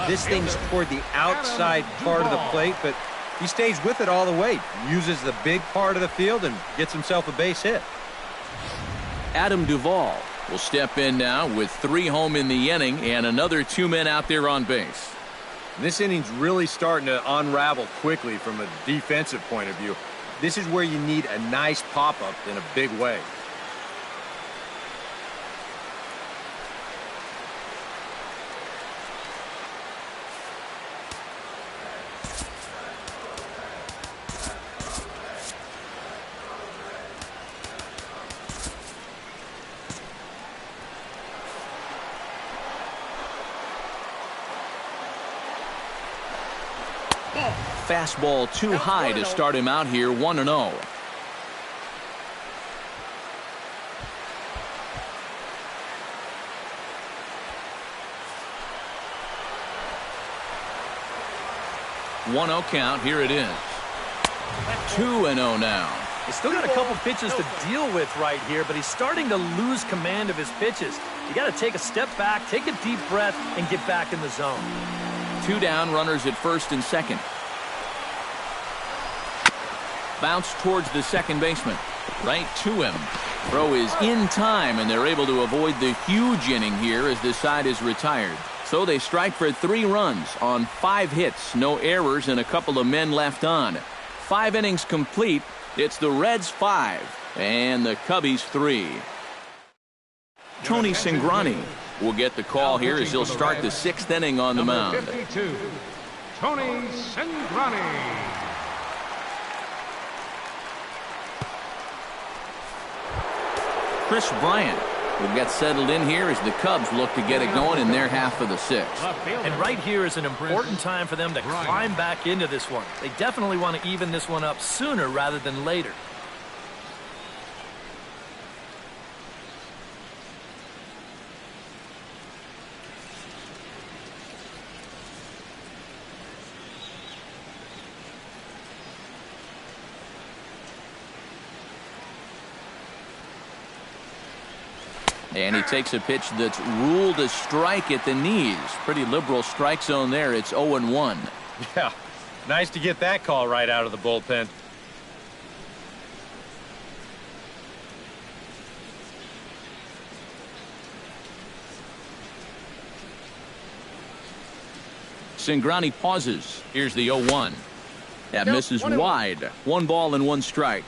This thing's toward the outside part of the plate, but he stays with it all the way. Uses the big part of the field and gets himself a base hit. Adam Duvall will step in now with 3 home in the inning and another 2 men out there on base. This inning's really starting to unravel quickly from a defensive point of view. This is where you need a nice pop-up in a big way. Fastball too high to start him out here. 1-0. 1-0 count. Here it is. 2-0 now. He's still got a couple pitches to deal with right here, but he's starting to lose command of his pitches. You got to take a step back, take a deep breath, and get back in the zone. 2 down, runners at first and second. Bounce towards the second baseman. Right to him. Throw is in time, and they're able to avoid the huge inning here as this side is retired. So they strike for 3 runs on 5 hits, no errors, and a couple of men left on. 5 innings complete. It's the Reds 5 and the Cubbies 3. Tony Cingrani will get the call here as he'll start the 6th inning on the mound. 52, Tony Cingrani. Chris Bryant will get settled in here as the Cubs look to get it going in their half of the 6th. And right here is an important time for them to climb back into this one. They definitely want to even this one up sooner rather than later. And he takes a pitch that's ruled a strike at the knees. Pretty liberal strike zone there. It's 0-1. Yeah, nice to get that call right out of the bullpen. Cingrani pauses. Here's the 0-1. That misses wide. 1 ball and 1 strike.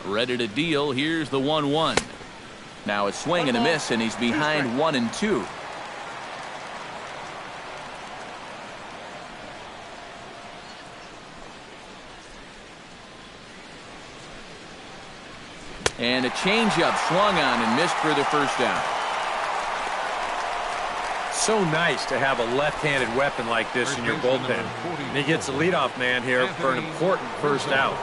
Ready to deal. Here's the 1-1. Now a swing and a miss, and he's behind 1-2. And a changeup swung on and missed for the first out. So nice to have a left-handed weapon like this in your bullpen. And he gets the leadoff man here for an important first out.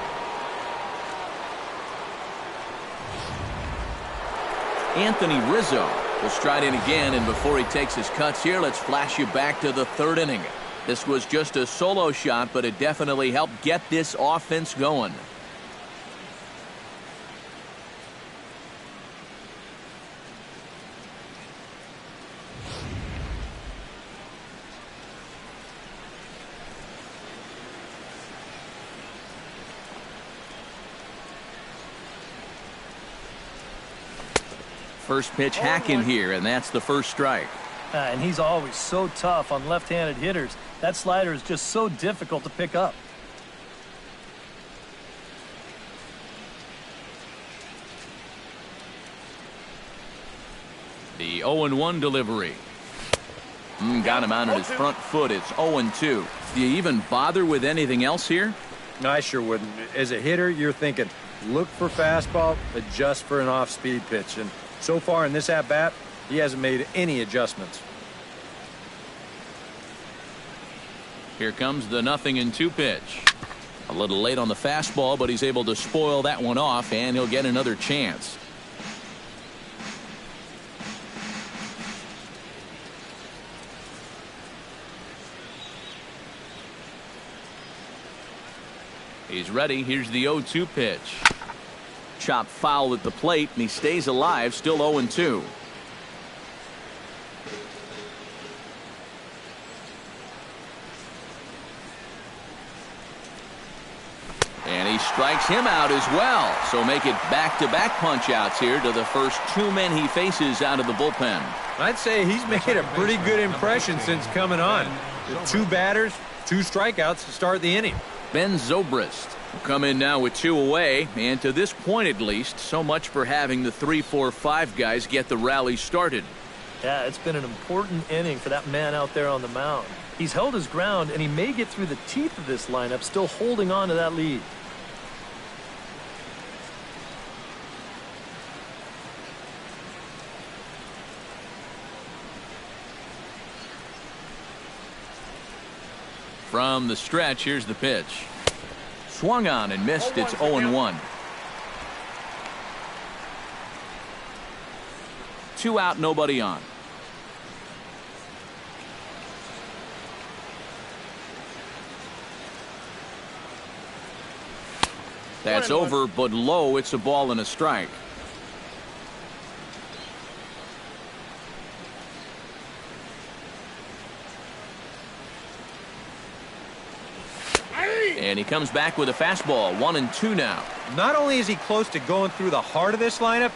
Anthony Rizzo will stride in again, and before he takes his cuts here, let's flash you back to the 3rd inning. This was just a solo shot, but it definitely helped get this offense going. First pitch hacking here, and that's the first strike. And he's always so tough on left-handed hitters. That slider is just so difficult to pick up. The 0-1 delivery. Got him out on his front foot. It's 0-2. Do you even bother with anything else here? No, I sure wouldn't. As a hitter, you're thinking, look for fastball, adjust for an off-speed pitch. And so far in this at-bat, he hasn't made any adjustments. Here comes the 0-2 pitch. A little late on the fastball, but he's able to spoil that one off, and he'll get another chance. He's ready. Here's the 0-2 pitch. Chopped foul at the plate, and he stays alive, still 0-2. And he strikes him out as well. So make it back-to-back punch-outs here to the first 2 men he faces out of the bullpen. I'd say he's made a pretty good impression since coming on. 2 batters, 2 strikeouts to start the inning. Ben Zobrist will come in now with 2 away, and to this point at least, so much for having the 3, 4, 5 guys get the rally started. Yeah, it's been an important inning for that man out there on the mound. He's held his ground, and he may get through the teeth of this lineup, still holding on to that lead. From the stretch, here's the pitch. Swung on and missed. It's 0-1. 2 out, nobody on. That's over, but low. It's a ball and a strike. And he comes back with a fastball. 1-2 now. Not only is he close to going through the heart of this lineup,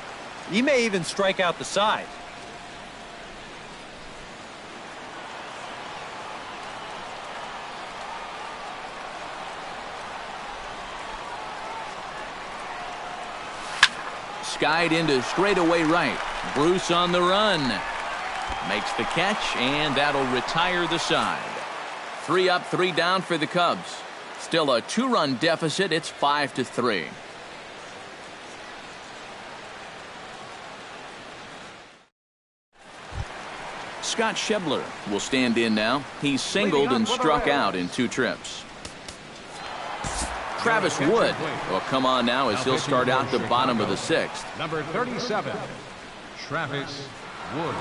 he may even strike out the side. Skied into straightaway right. Bruce on the run. Makes the catch, and that'll retire the side. 3 up, 3 down for the Cubs. Still a 2-run deficit. It's 5-3. Scott Schebler will stand in now. He's singled and struck out in 2 trips. Travis Wood will come on now as he'll start out the bottom of the 6th. Number 37, Travis Wood.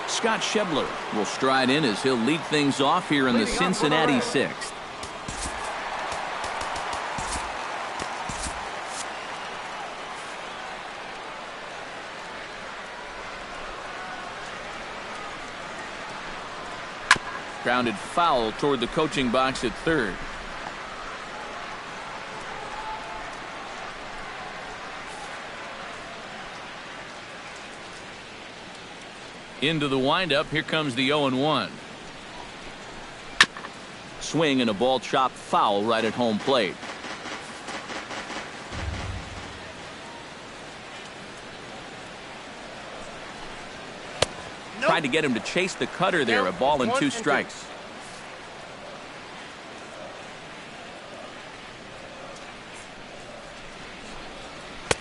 Scott Schebler will stride in as he'll lead things off here in the Cincinnati 6th. Grounded foul toward the coaching box at 3rd. Into the windup. Here comes the 0-1. Swing and a ball chopped foul right at home plate. Tried to get him to chase the cutter there. A ball and 2 strikes.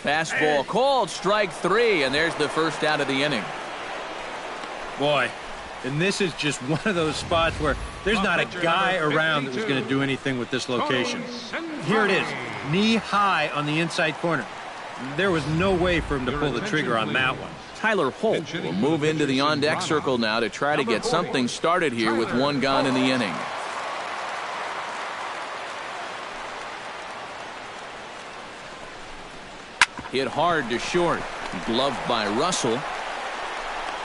Fastball called, strike 3, and there's the first out of the inning. Boy, and this is just one of those spots where there's not a guy around that was going to do anything with this location. Here it is, knee high on the inside corner. There was no way for him to pull the trigger on that one. Tyler Holt will move into the on-deck circle now to try to get something started here with 1 gone in the inning. Hit hard to short. Gloved by Russell.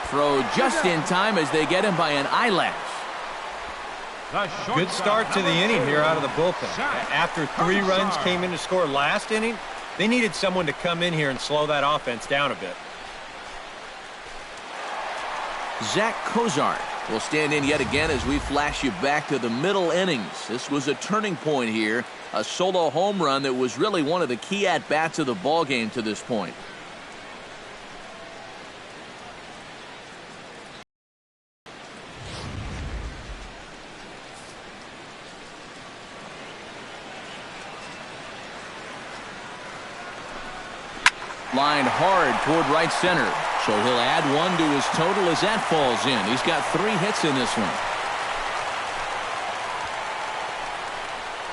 Throw just in time as they get him by an eyelash. Good start to the inning here out of the bullpen. After 3 runs came in to score last inning, they needed someone to come in here and slow that offense down a bit. Zach Cozart will stand in yet again as we flash you back to the middle innings. This was a turning point here. A solo home run that was really one of the key at-bats of the ball game to this point. Lined hard toward right center. So he'll add 1 to his total as that falls in. He's got 3 hits in this one.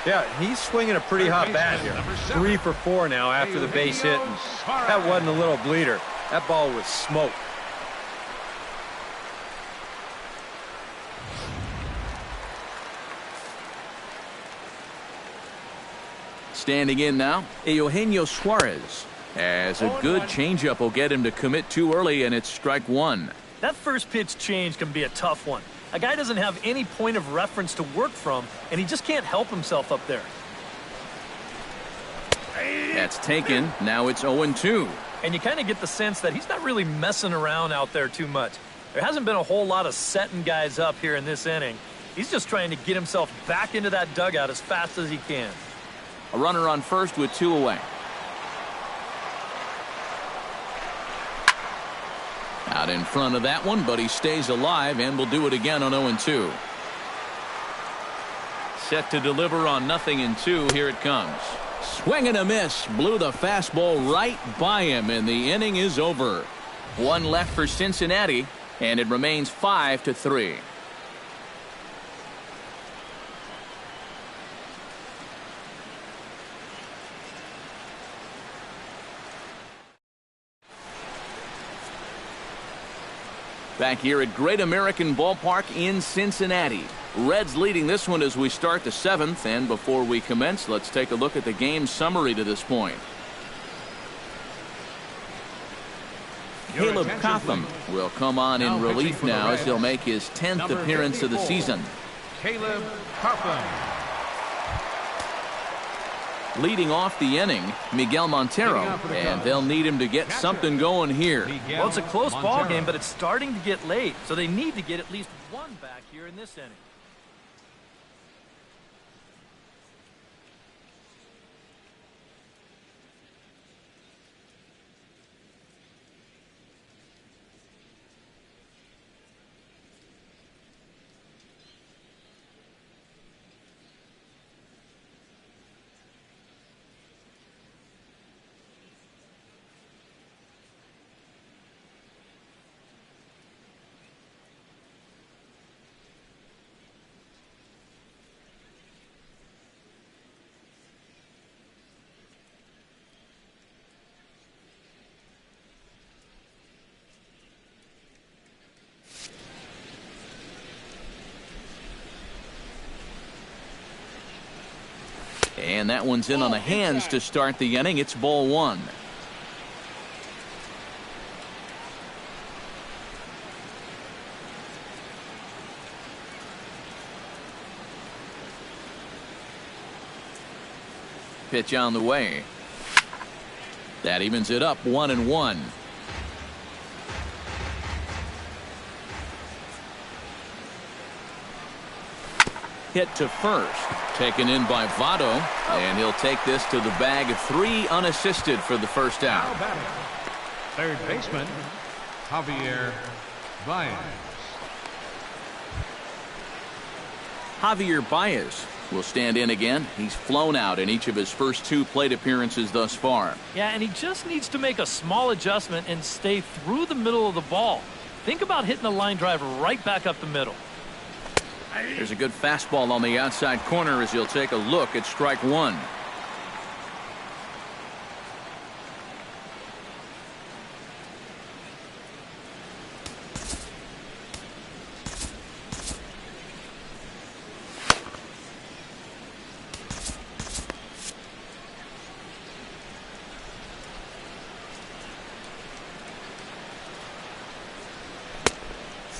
Yeah, he's swinging a pretty hot bat here. 3 for 4 now after the base hit. And that wasn't a little bleeder. That ball was smoke. Standing in now, Eugenio Suarez. As a good changeup will get him to commit too early, and it's strike 1. That first pitch change can be a tough one. A guy doesn't have any point of reference to work from, and he just can't help himself up there. That's taken. Now it's 0-2. And you kind of get the sense that he's not really messing around out there too much. There hasn't been a whole lot of setting guys up here in this inning. He's just trying to get himself back into that dugout as fast as he can. A runner on first with 2 away. Out in front of that one, but he stays alive and will do it again on 0-2. Set to deliver on 0-2. Here it comes. Swing and a miss. Blew the fastball right by him, and the inning is over. 1 left for Cincinnati, and it remains 5-3. Back here at Great American Ballpark in Cincinnati. Reds leading this one as we start the 7th. And before we commence, let's take a look at the game summary to this point. Caleb Cotham will come on in relief now as he'll make his 10th appearance of the season. Caleb Cotham. Leading off the inning, Miguel Montero, and they'll need him to get something going here. Well, it's a close ball game, but it's starting to get late, so they need to get at least one back here in this inning. And that one's in on the hands to start the inning. It's ball 1. Pitch on the way. That evens it up 1-1. Hit to first. Taken in by Votto, and he'll take this to the bag of 3 unassisted for the first out. Third baseman, Javier Baez. Javier Baez will stand in again. He's flown out in each of his first 2 plate appearances thus far. Yeah, and he just needs to make a small adjustment and stay through the middle of the ball. Think about hitting a line drive right back up the middle. There's a good fastball on the outside corner as he'll take a look at strike 1.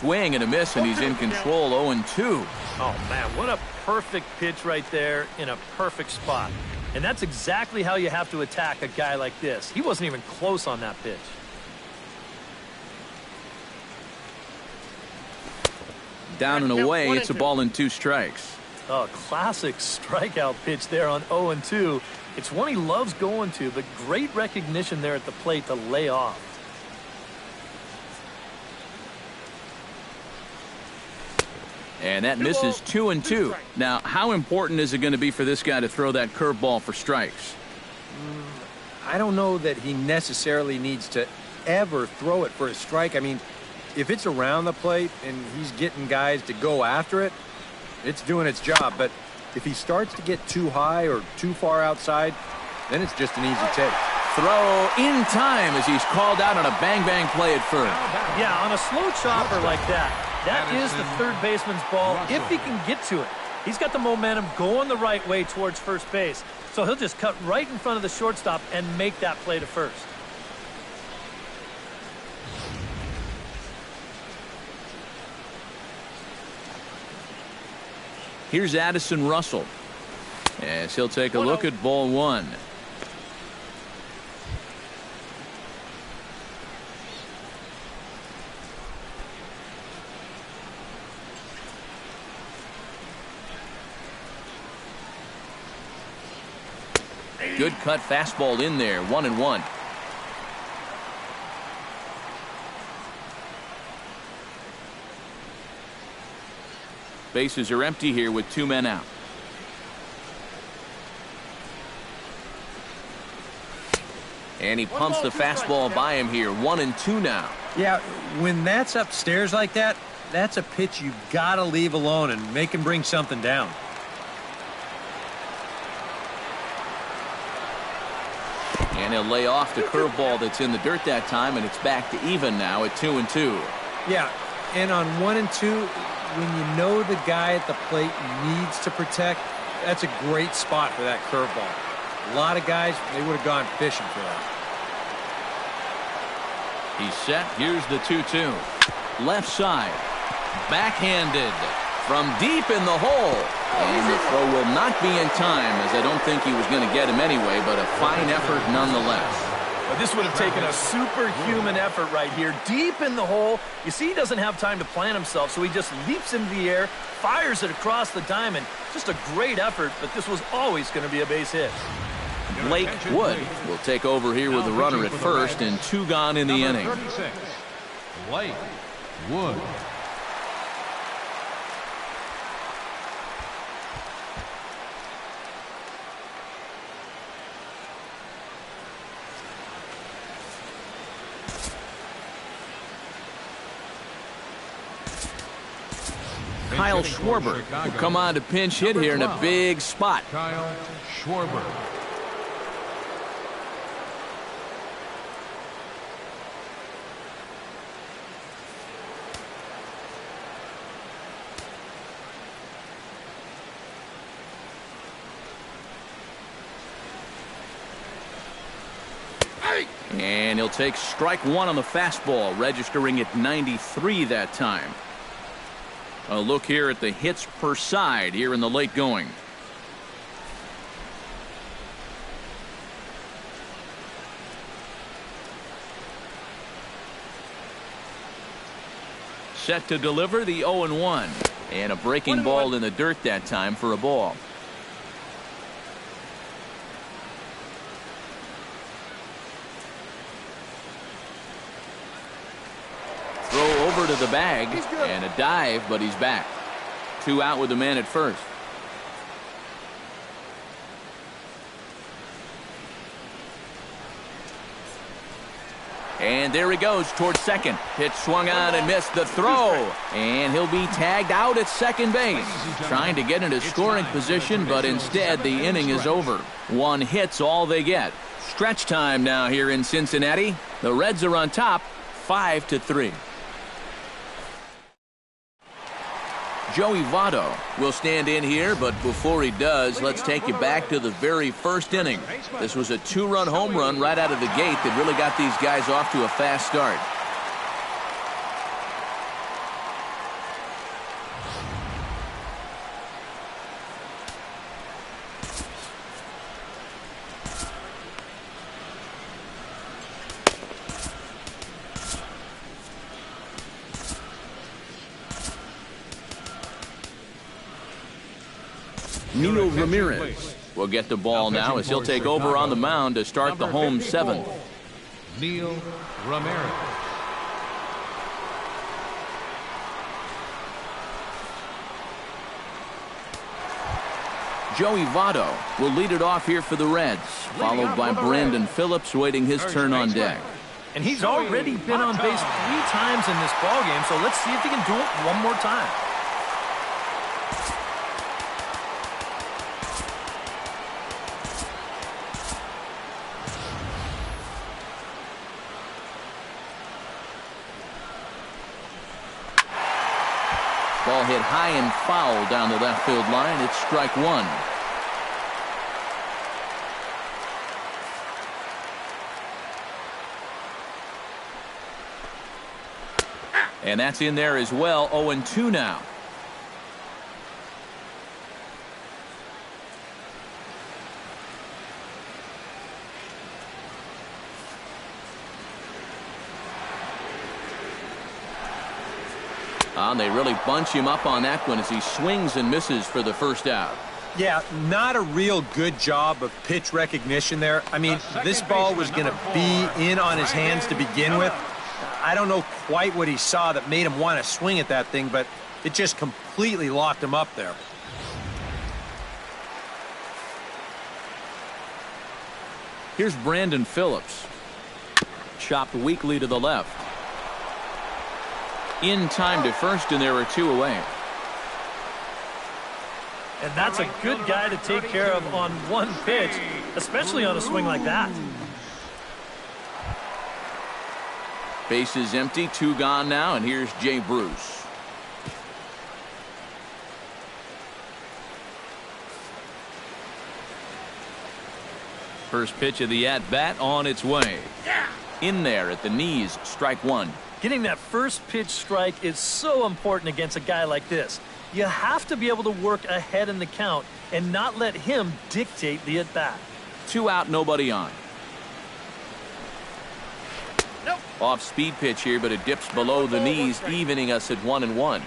Swing and a miss, and he's in control. 0-2. Oh, man, what a perfect pitch right there in a perfect spot. And that's exactly how you have to attack a guy like this. He wasn't even close on that pitch. Down and away, it's a ball and 2 strikes. Oh, classic strikeout pitch there on 0-2. It's one he loves going to, but great recognition there at the plate to lay off. And that misses 2-2. Now, how important is it going to be for this guy to throw that curveball for strikes? I don't know that he necessarily needs to ever throw it for a strike. I mean, if it's around the plate and he's getting guys to go after it, it's doing its job. But if he starts to get too high or too far outside, then it's just an easy take. Throw in time as he's called out on a bang-bang play at first. Yeah, on a slow chopper like that. That is the third baseman's ball if he can get to it. He's got the momentum going the right way towards first base. So he'll just cut right in front of the shortstop and make that play to first. Here's Addison Russell as he'll take a look at ball 1. Good cut fastball in there, 1-1. Bases are empty here with 2 men out. And he pumps the fastball by him here, 1-2 now. Yeah, when that's upstairs like that, that's a pitch you've got to leave alone and make him bring something down. And he'll lay off the curveball that's in the dirt that time, and it's back to even now at 2-2. Yeah, And on 1 and 2, when you know the guy at the plate needs to protect, that's a great spot for that curveball. A lot of guys, they would have gone fishing for that. He's set. Here's the 2-2. Left side. Backhanded from deep in the hole. And the throw will not be in time, as I don't think he was going to get him anyway, but a fine effort nonetheless. But this would have taken a superhuman effort right here, deep in the hole. You see, he doesn't have time to plant himself, so he just leaps into the air, fires it across the diamond. Just a great effort, but this was always going to be a base hit. Blake Wood will take over here with the runner at first and 2 gone in the inning. 36, Blake Wood. Kyle Schwarber will come on to pinch hit here in a big spot. Kyle Schwarber. And he'll take strike 1 on the fastball, registering at 93 that time. A look here at the hits per side here in the late going. Set to deliver the 0-1. And a breaking ball in the dirt that time for a ball. Over to the bag and a dive, but he's back. 2 out with the man at first. And there he goes towards second. Pitch swung on and missed the throw. And he'll be tagged out at second base. Trying to get into scoring position, but instead the inning is over. 1 hit's all they get. Stretch time now here in Cincinnati. The Reds are on top, 5-3. Joey Votto will stand in here, but before he does, let's take you back to the very first inning. This was a 2-run home run right out of the gate that really got these guys off to a fast start. Neil Ramirez will get the ball now as he'll take over on the mound to start the home 7th. Neil Ramirez. Joey Votto will lead it off here for the Reds, followed by Brandon Phillips waiting his turn on deck. And he's already been on base 3 times in this ballgame, so let's see if he can do it one more time. Ball hit high and foul down the left field line. It's strike 1. And that's in there as well. 0-2 now. They really bunch him up on that one as he swings and misses for the first out. Yeah, not a real good job of pitch recognition there. I mean, this ball was going to be in on his hands to begin with. I don't know quite what he saw that made him want to swing at that thing, but it just completely locked him up there. Here's Brandon Phillips. Chopped weakly to the left. In time to first, and there are 2 away. And that's a good guy to take care of on 1 pitch, especially on a swing like that. Base is empty, 2 gone now, and here's Jay Bruce. First pitch of the at-bat on its way. In there at the knees, strike 1. Getting that first pitch strike is so important against a guy like this. You have to be able to work ahead in the count and not let him dictate the at-bat. 2 out, nobody on. Nope. Off speed pitch here, but it dips below the knees, evening us at 1-1.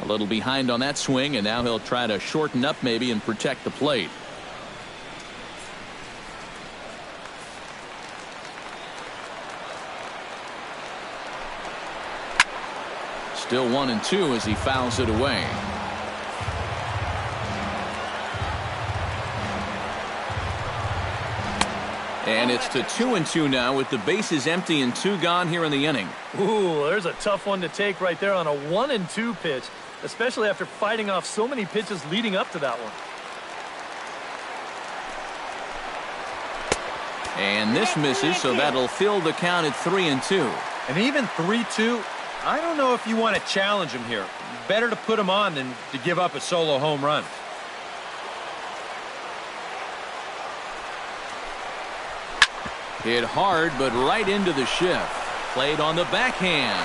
A little behind on that swing, and now he'll try to shorten up maybe and protect the plate. Still 1-2 as he fouls it away. And it's to 2-2 now with the bases empty and 2 gone here in the inning. Ooh, there's a tough one to take right there on a 1-2 pitch, especially after fighting off so many pitches leading up to that one. And this misses, so that'll fill the count at 3-2. And even 3-2, I don't know if you want to challenge him here. Better to put him on than to give up a solo home run. Hit hard, but right into the shift. Played on the backhand.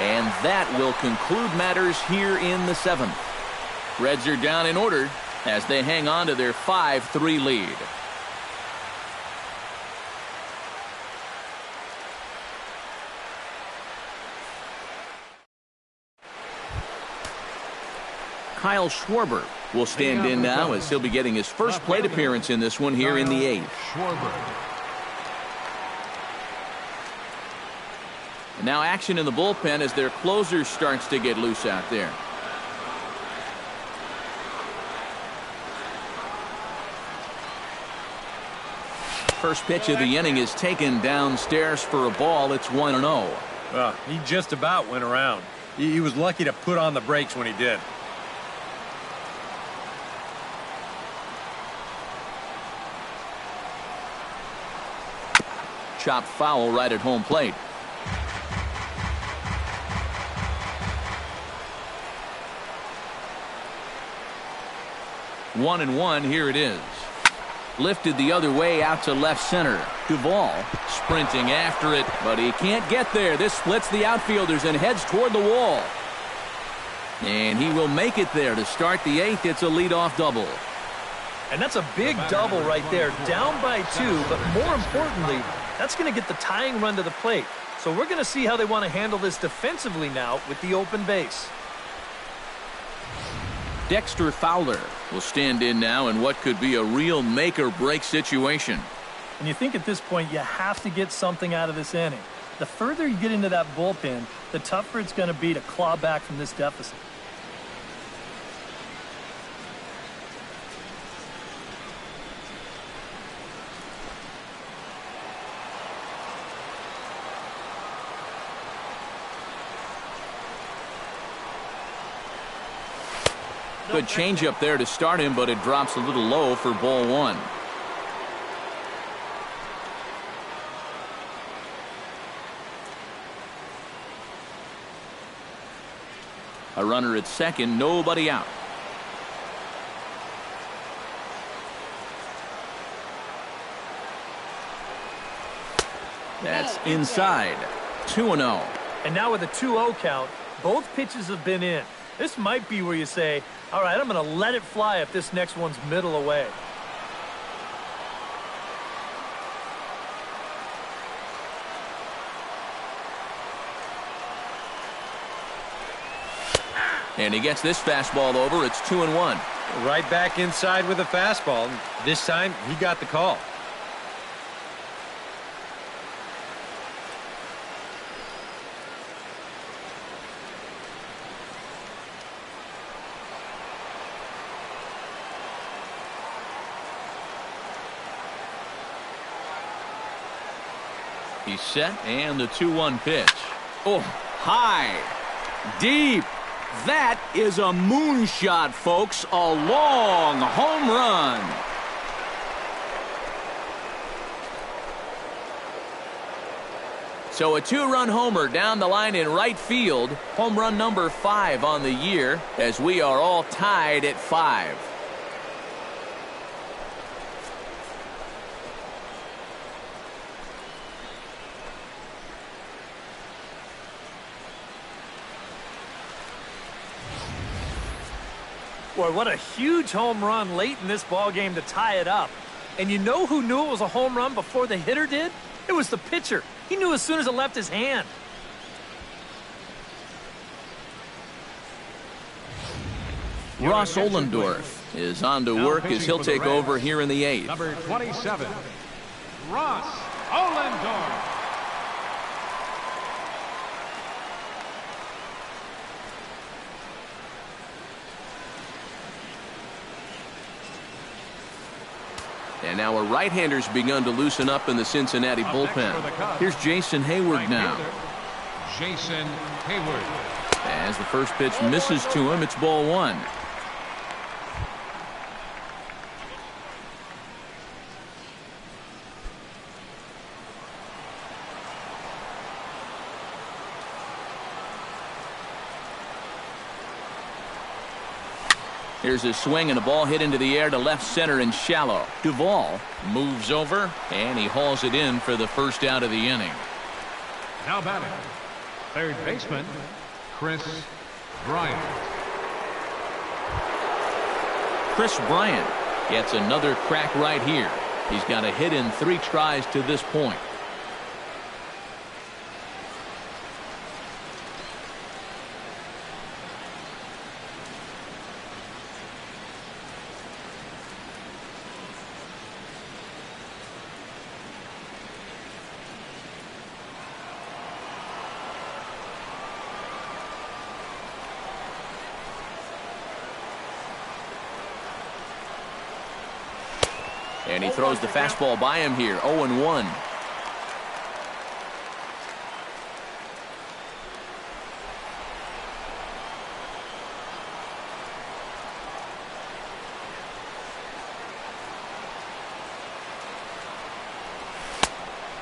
And that will conclude matters here in the 7th. Reds are down in order as they hang on to their 5-3 lead. Kyle Schwarber will stand in now as he'll be getting his first plate appearance in this one here in the 8th. And now action in the bullpen as their closer starts to get loose out there. First pitch of the inning is taken downstairs for a ball. It's 1-0. Well, he just about went around. He was lucky to put on the brakes when he did. Chopped foul right at home plate. One and one, here it is. Lifted the other way out to left center. Duvall sprinting after it, but he can't get there. This splits the outfielders and heads toward the wall. And he will make it there to start the 8th. It's a leadoff double. And that's a big double right there, down by 2, but more importantly, that's going to get the tying run to the plate. So we're going to see how they want to handle this defensively now with the open base. Dexter Fowler will stand in now in what could be a real make-or-break situation. And you think at this point you have to get something out of this inning. The further you get into that bullpen, the tougher it's going to be to claw back from this deficit. Good changeup there to start him, but it drops a little low for ball 1. A runner at second, nobody out. That's inside. 2-0. And now with a 2-0 count, both pitches have been in. This might be where you say, all right, I'm going to let it fly if this next one's middle away. And he gets this fastball over. It's 2-1. Right back inside with a fastball. This time, he got the call. He's set, and the 2-1 pitch. Oh, high, deep. That is a moonshot, folks. A long home run. So a 2-run homer down the line in right field. Home run number 5 on the year, as we are all tied at 5. Boy, what a huge home run late in this ball game to tie it up. And you know who knew it was a home run before the hitter did? It was the pitcher. He knew as soon as it left his hand. Ross Ohlendorf is on to work as he'll take over here in the 8th. Number 27, Ross Ohlendorf. And now a right-hander's begun to loosen up in the Cincinnati bullpen. Here's Jason Hayward now. Jason Hayward. As the first pitch misses to him, it's ball 1. Here's a swing and a ball hit into the air to left center and shallow. Duvall moves over, and he hauls it in for the first out of the inning. Now batting, third baseman, Chris Bryant. Chris Bryant gets another crack right here. He's got a hit in 3 tries to this point. And he throws the fastball by him here, 0-1.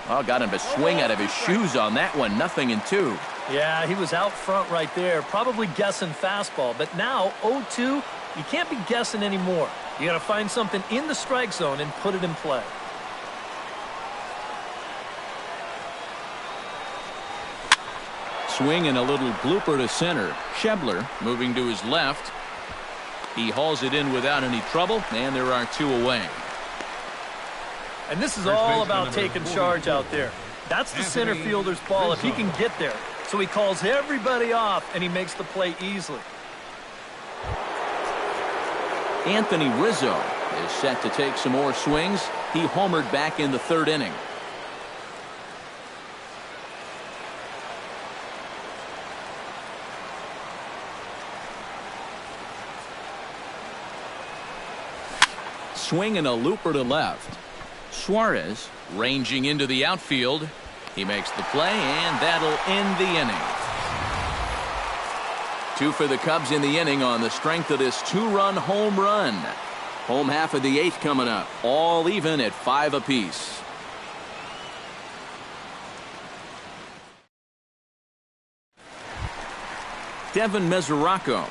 Well, got him to swing out of his shoes on that one. 0-2. Yeah, he was out front right there, probably guessing fastball. But now, 0-2, you can't be guessing anymore. You got to find something in the strike zone and put it in play. Swing and a little blooper to center. Schebler moving to his left. He hauls it in without any trouble, and there are 2 away. And this is all about taking charge out there. That's the center fielder's ball if he can get there. So he calls everybody off, and he makes the play easily. Anthony Rizzo is set to take some more swings. He homered back in the 3rd inning. Swing and a looper to left. Suarez ranging into the outfield. He makes the play, and that'll end the inning. 2 for the Cubs in the inning on the strength of this 2-run home run. Home half of the 8th coming up. All even at 5 apiece. Devin Mesoraco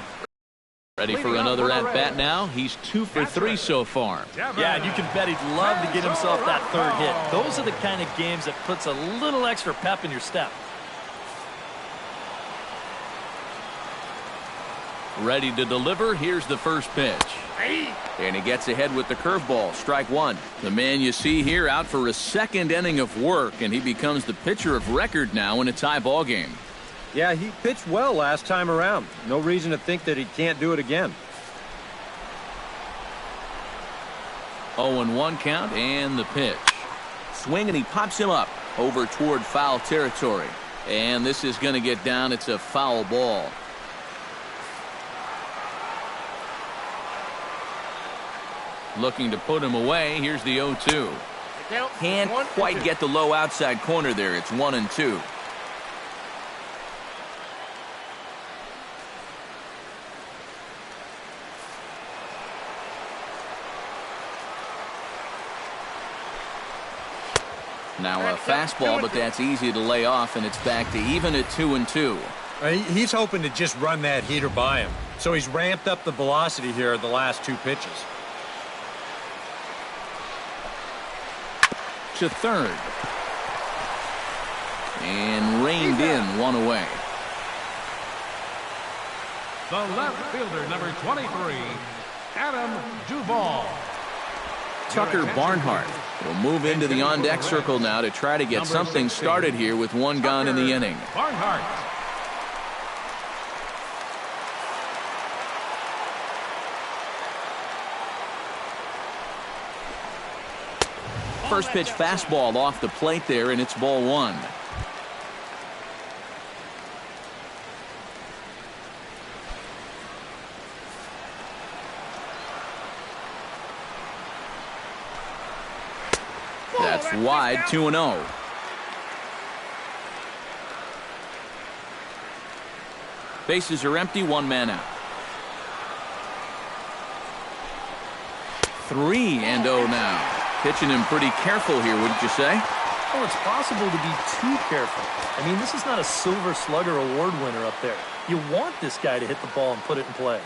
ready for another at-bat now. He's 2 for 3 so far. Yeah, and you can bet he'd love to get himself that 3rd hit. Those are the kind of games that puts a little extra pep in your step. Ready to deliver. Here's the first pitch. And he gets ahead with the curveball. Strike 1. The man you see here out for a 2nd inning of work, and he becomes the pitcher of record now in a tie ball game. Yeah, he pitched well last time around. No reason to think that he can't do it again. 0-1 count and the pitch. Swing, and he pops him up over toward foul territory. And this is going to get down. It's a foul ball. Looking to put him away. Here's the 0-2. Can't quite get the low outside corner there. It's 1-2. Now a fastball, but that's easy to lay off, and it's back to even at 2-2. He's hoping to just run that heater by him. So he's ramped up the velocity here the last two pitches. To third. And reined in, one away. The left fielder, number 23, Adam Duvall. Tucker Barnhart will move into the on-deck circle now to try to get something started here with one gone in the inning. Barnhart. First pitch fastball off the plate there, and it's ball one. That's wide, 2-0. Bases are empty, one man out. 3-0 now. Pitching him pretty careful here, wouldn't you say? Oh, it's possible to be too careful. I mean, this is not a Silver Slugger award winner up there. You want this guy to hit the ball and put it in play.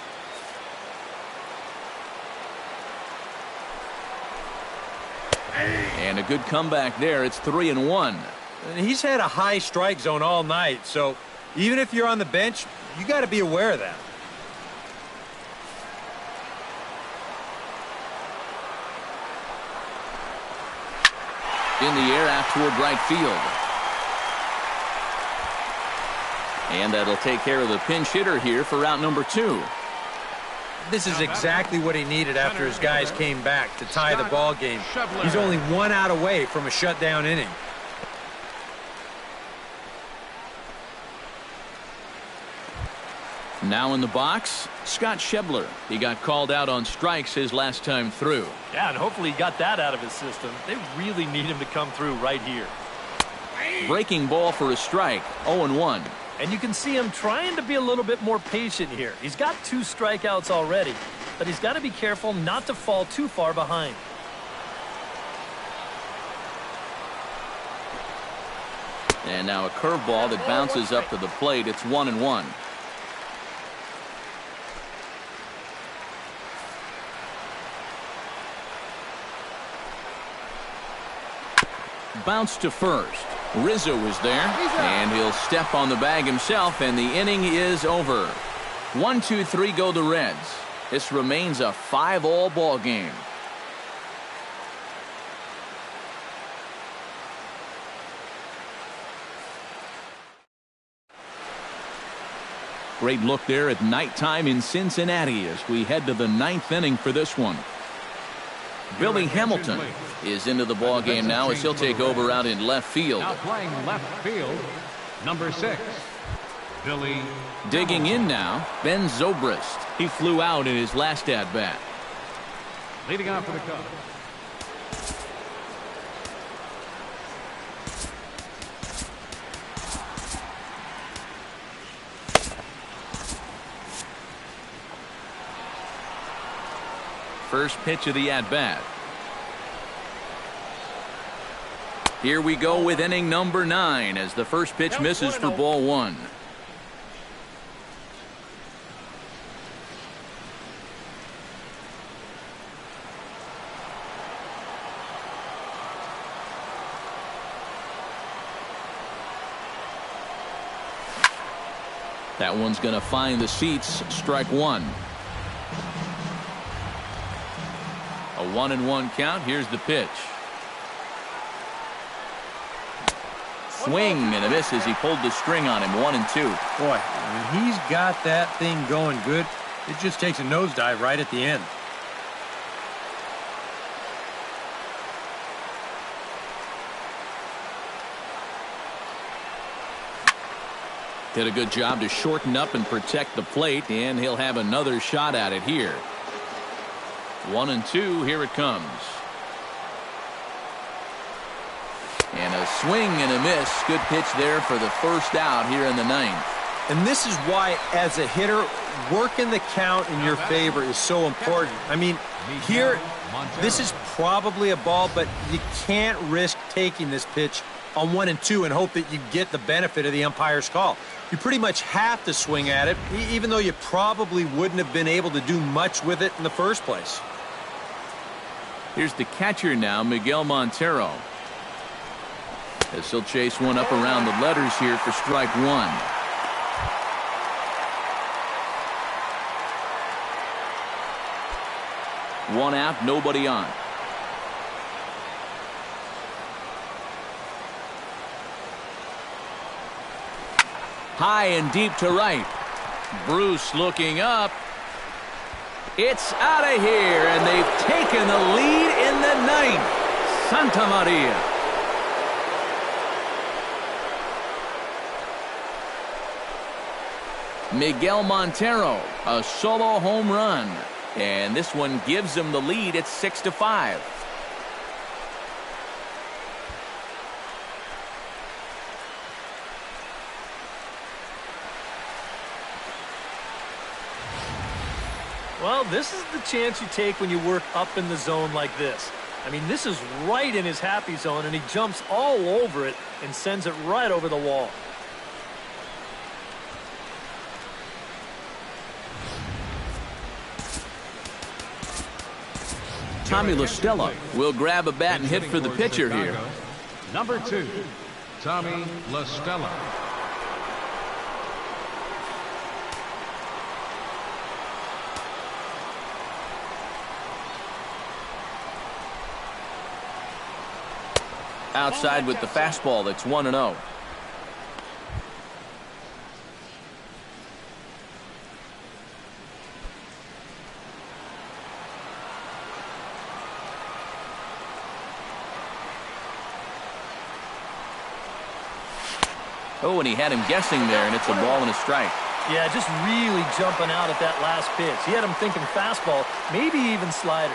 And a good comeback there. It's 3-1. And he's had a high strike zone all night, so even if you're on the bench, you got to be aware of that. In the air out toward right field. And that'll take care of the pinch hitter here for out number 2. This is exactly what he needed after his guys came back to tie the ball game. He's only 1 out away from a shutdown inning. Now in the box, Scott Schebler. He got called out on strikes his last time through. Yeah, and hopefully he got that out of his system. They really need him to come through right here. Breaking ball for a strike, 0-1. And you can see him trying to be a little bit more patient here. He's got 2 strikeouts already, but he's got to be careful not to fall too far behind. And now a curveball that bounces up to the plate. It's 1-1. Bounce to first. Rizzo is there, and he'll step on the bag himself, and the inning is over. 1-2-3 go the Reds. This remains a 5-all ball game. Great look there at nighttime in Cincinnati as we head to the 9th inning for this one. Billy Hamilton is into the ball game now as he'll take over out in left field. Now playing left field, number 6, Billy. Digging in now, Ben Zobrist. He flew out in his last at-bat. Leading off for the Cubs. First pitch of the at-bat. Here we go with inning number 9 as the first pitch misses for ball 1. That one's going to find the seats. Strike 1. A 1-1 count. Here's the pitch. swing and a miss as he pulled the string on him. 1-2. Boy, when he's got that thing going good, it just takes a nosedive right at the end. Did a good job to shorten up and protect the plate, and he'll have another shot at it here. 1-2. Here it comes. And a swing and a miss. Good pitch there for the first out here in the ninth. And this is why, as a hitter, working the count in your favor is so important. I mean, here, this is probably a ball, but you can't risk taking this pitch on 1-2 and hope that you get the benefit of the umpire's call. You pretty much have to swing at it, even though you probably wouldn't have been able to do much with it in the first place. Here's the catcher now, Miguel Montero. As he'll chase one up around the letters here for strike one. One out, nobody on. High and deep to right. Bruce looking up. It's out of here, and they've taken the lead in the ninth. Santa Maria. Miguel Montero, a solo home run. And this one gives them the lead at 6-5. Well, this is the chance you take when you work up in the zone like this. I mean, this is right in his happy zone, and he jumps all over it and sends it right over the wall. Tommy La Stella will grab a bat and hit for the pitcher here. Number 2, Tommy La Stella. Outside with the fastball. That's 1-0. Oh, and he had him guessing there, and it's a ball and a strike. Yeah, just really jumping out at that last pitch. He had him thinking fastball, maybe even slider.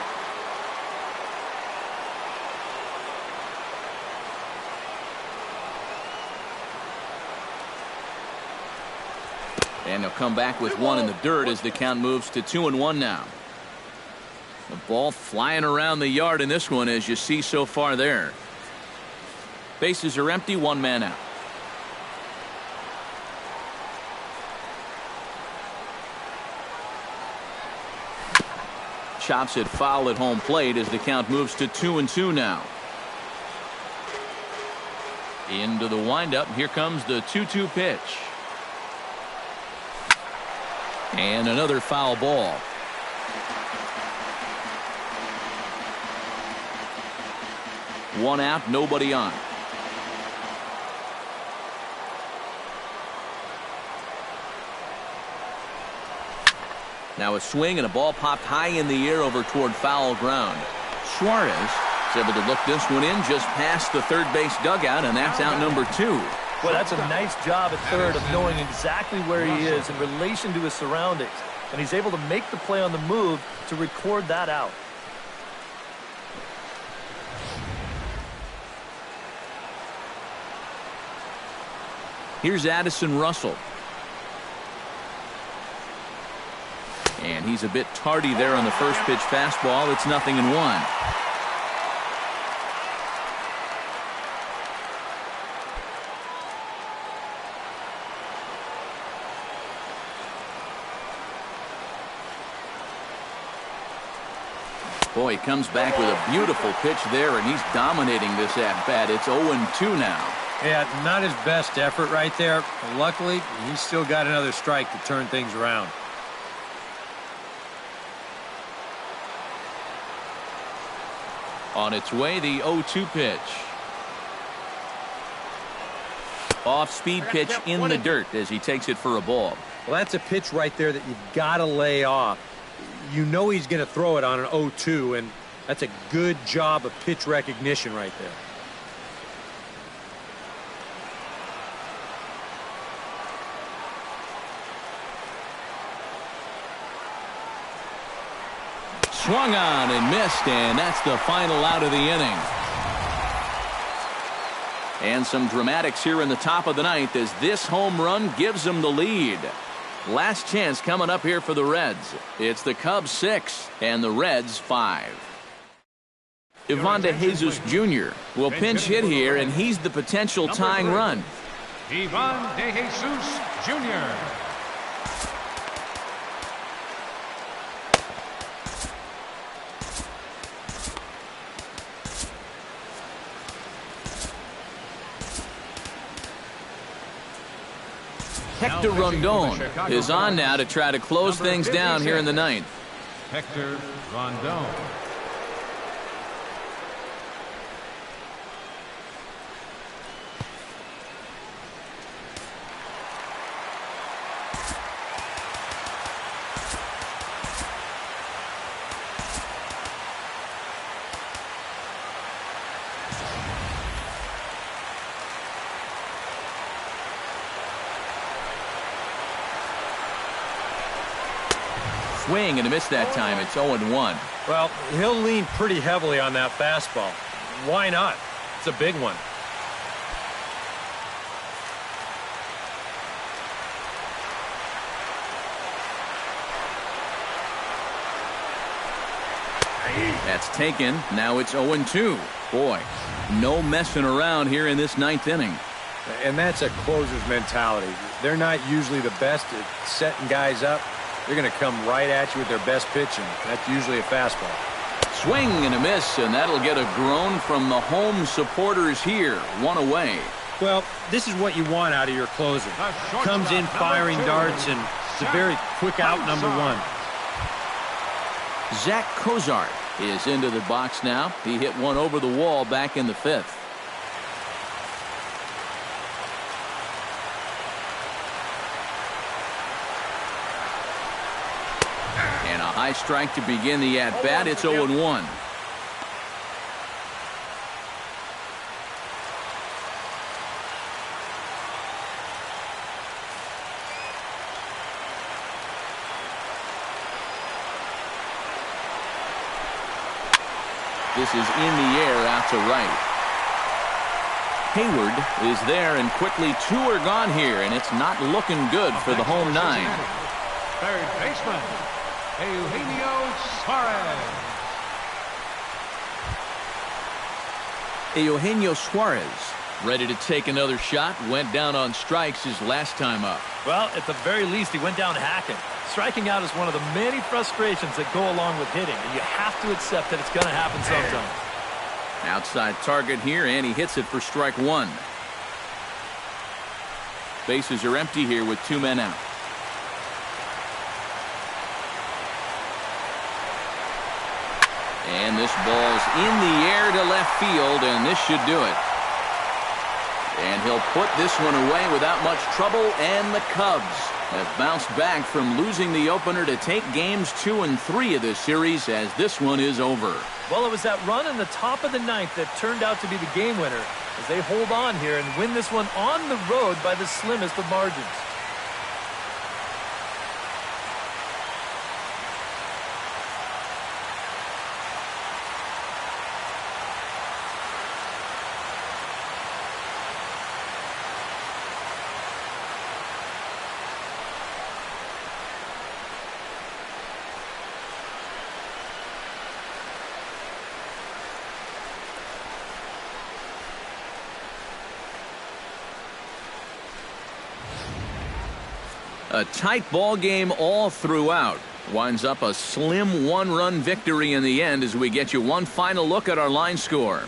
And he'll come back with one in the dirt as the count moves to 2-1 now. The ball flying around the yard in this one, as you see so far there. Bases are empty, one man out. Chops it foul at home plate as the count moves to 2-2 now. Into the windup. Here comes the 2-2 pitch. And another foul ball. One out, nobody on. Now a swing and a ball popped high in the air over toward foul ground. Suarez is able to look this one in just past the third base dugout, and that's out number 2. Well, that's a nice job at third of knowing exactly where he is in relation to his surroundings. And he's able to make the play on the move to record that out. Here's Addison Russell. And he's a bit tardy there on the first pitch fastball. It's 0-1. Boy, he comes back with a beautiful pitch there, and he's dominating this at-bat. It's 0-2 now. Yeah, not his best effort right there. But luckily, he's still got another strike to turn things around. On its way, the 0-2 pitch. Off-speed pitch in the dirt as he takes it for a ball. Well, that's a pitch right there that you've got to lay off. You know he's going to throw it on an 0-2, and that's a good job of pitch recognition right there. Swung on and missed, and that's the final out of the inning. And some dramatics here in the top of the ninth as this home run gives them the lead. Last chance coming up here for the Reds. It's the Cubs 6 and the Reds 5. Ivan De Jesus Jr. will pinch hit here, and he's the potential tying run. Ivan De Jesus Jr. Hector Rondon is on now to try to close things down here in the ninth. Hector Rondon. Swing and a miss that time. It's 0-1. Well, he'll lean pretty heavily on that fastball. Why not? It's a big one. That's taken. Now it's 0-2. Boy, no messing around here in this ninth inning. And that's a closer's mentality. They're not usually the best at setting guys up. They're going to come right at you with their best pitching. That's usually a fastball. Swing and a miss, and that'll get a groan from the home supporters here. One away. Well, this is what you want out of your closer. Comes in firing darts, and it's a very quick out, number one. Zach Cozart is into the box now. He hit one over the wall back in the fifth. And a high strike to begin the at-bat. It's 0-1. This is in the air out to right. Hayward is there, and quickly two are gone here, and it's not looking good for the home nine. Third baseman, Eugenio Suarez. Eugenio Suarez ready to take another shot. Went down on strikes his last time up. Well, at the very least, he went down hacking. Striking out is one of the many frustrations that go along with hitting, and you have to accept that it's going to happen sometime. Outside target here, and he hits it for strike one. Bases are empty here with two men out. And this ball's in the air to left field, and this should do it. And he'll put this one away without much trouble, and the Cubs have bounced back from losing the opener to take games 2 and 3 of this series, as this one is over. Well, it was that run in the top of the ninth that turned out to be the game winner as they hold on here and win this one on the road by the slimmest of margins. A tight ball game all throughout. Winds up a slim one-run victory in the end as we get you one final look at our line score.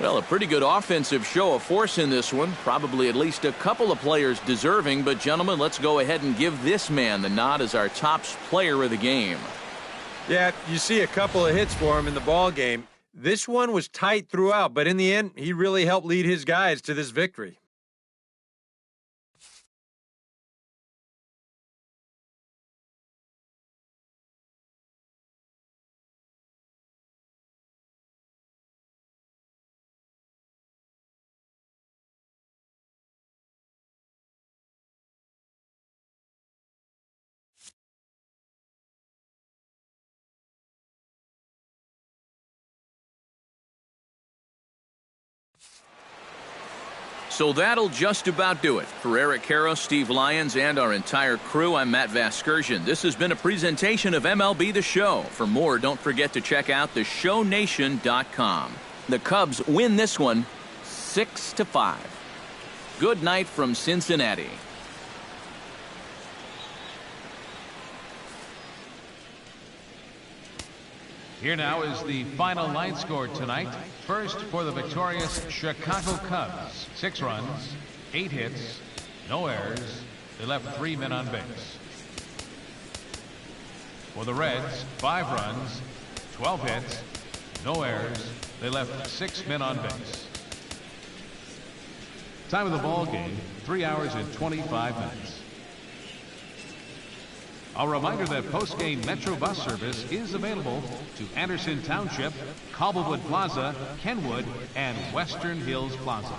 Well, a pretty good offensive show of force in this one. Probably at least a couple of players deserving. But, gentlemen, let's go ahead and give this man the nod as our top player of the game. Yeah, you see a couple of hits for him in the ball game. This one was tight throughout, but in the end, he really helped lead his guys to this victory. So that'll just about do it. For Eric Karros, Steve Lyons, and our entire crew, I'm Matt Vasgersian. This has been a presentation of MLB The Show. For more, don't forget to check out theshownation.com. The Cubs win this one 6-5. Good night from Cincinnati. Here now is the final line score tonight. First for the victorious Chicago Cubs. 6 runs, 8 hits, no errors. They left 3 men on base. For the Reds, 5 runs, 12 hits, no errors. They left 6 men on base. Time of the ball game, 3 hours and 25 minutes. A reminder that post-game Metro bus service is available to Anderson Township, Cobblewood Plaza, Kenwood, and Western Hills Plaza.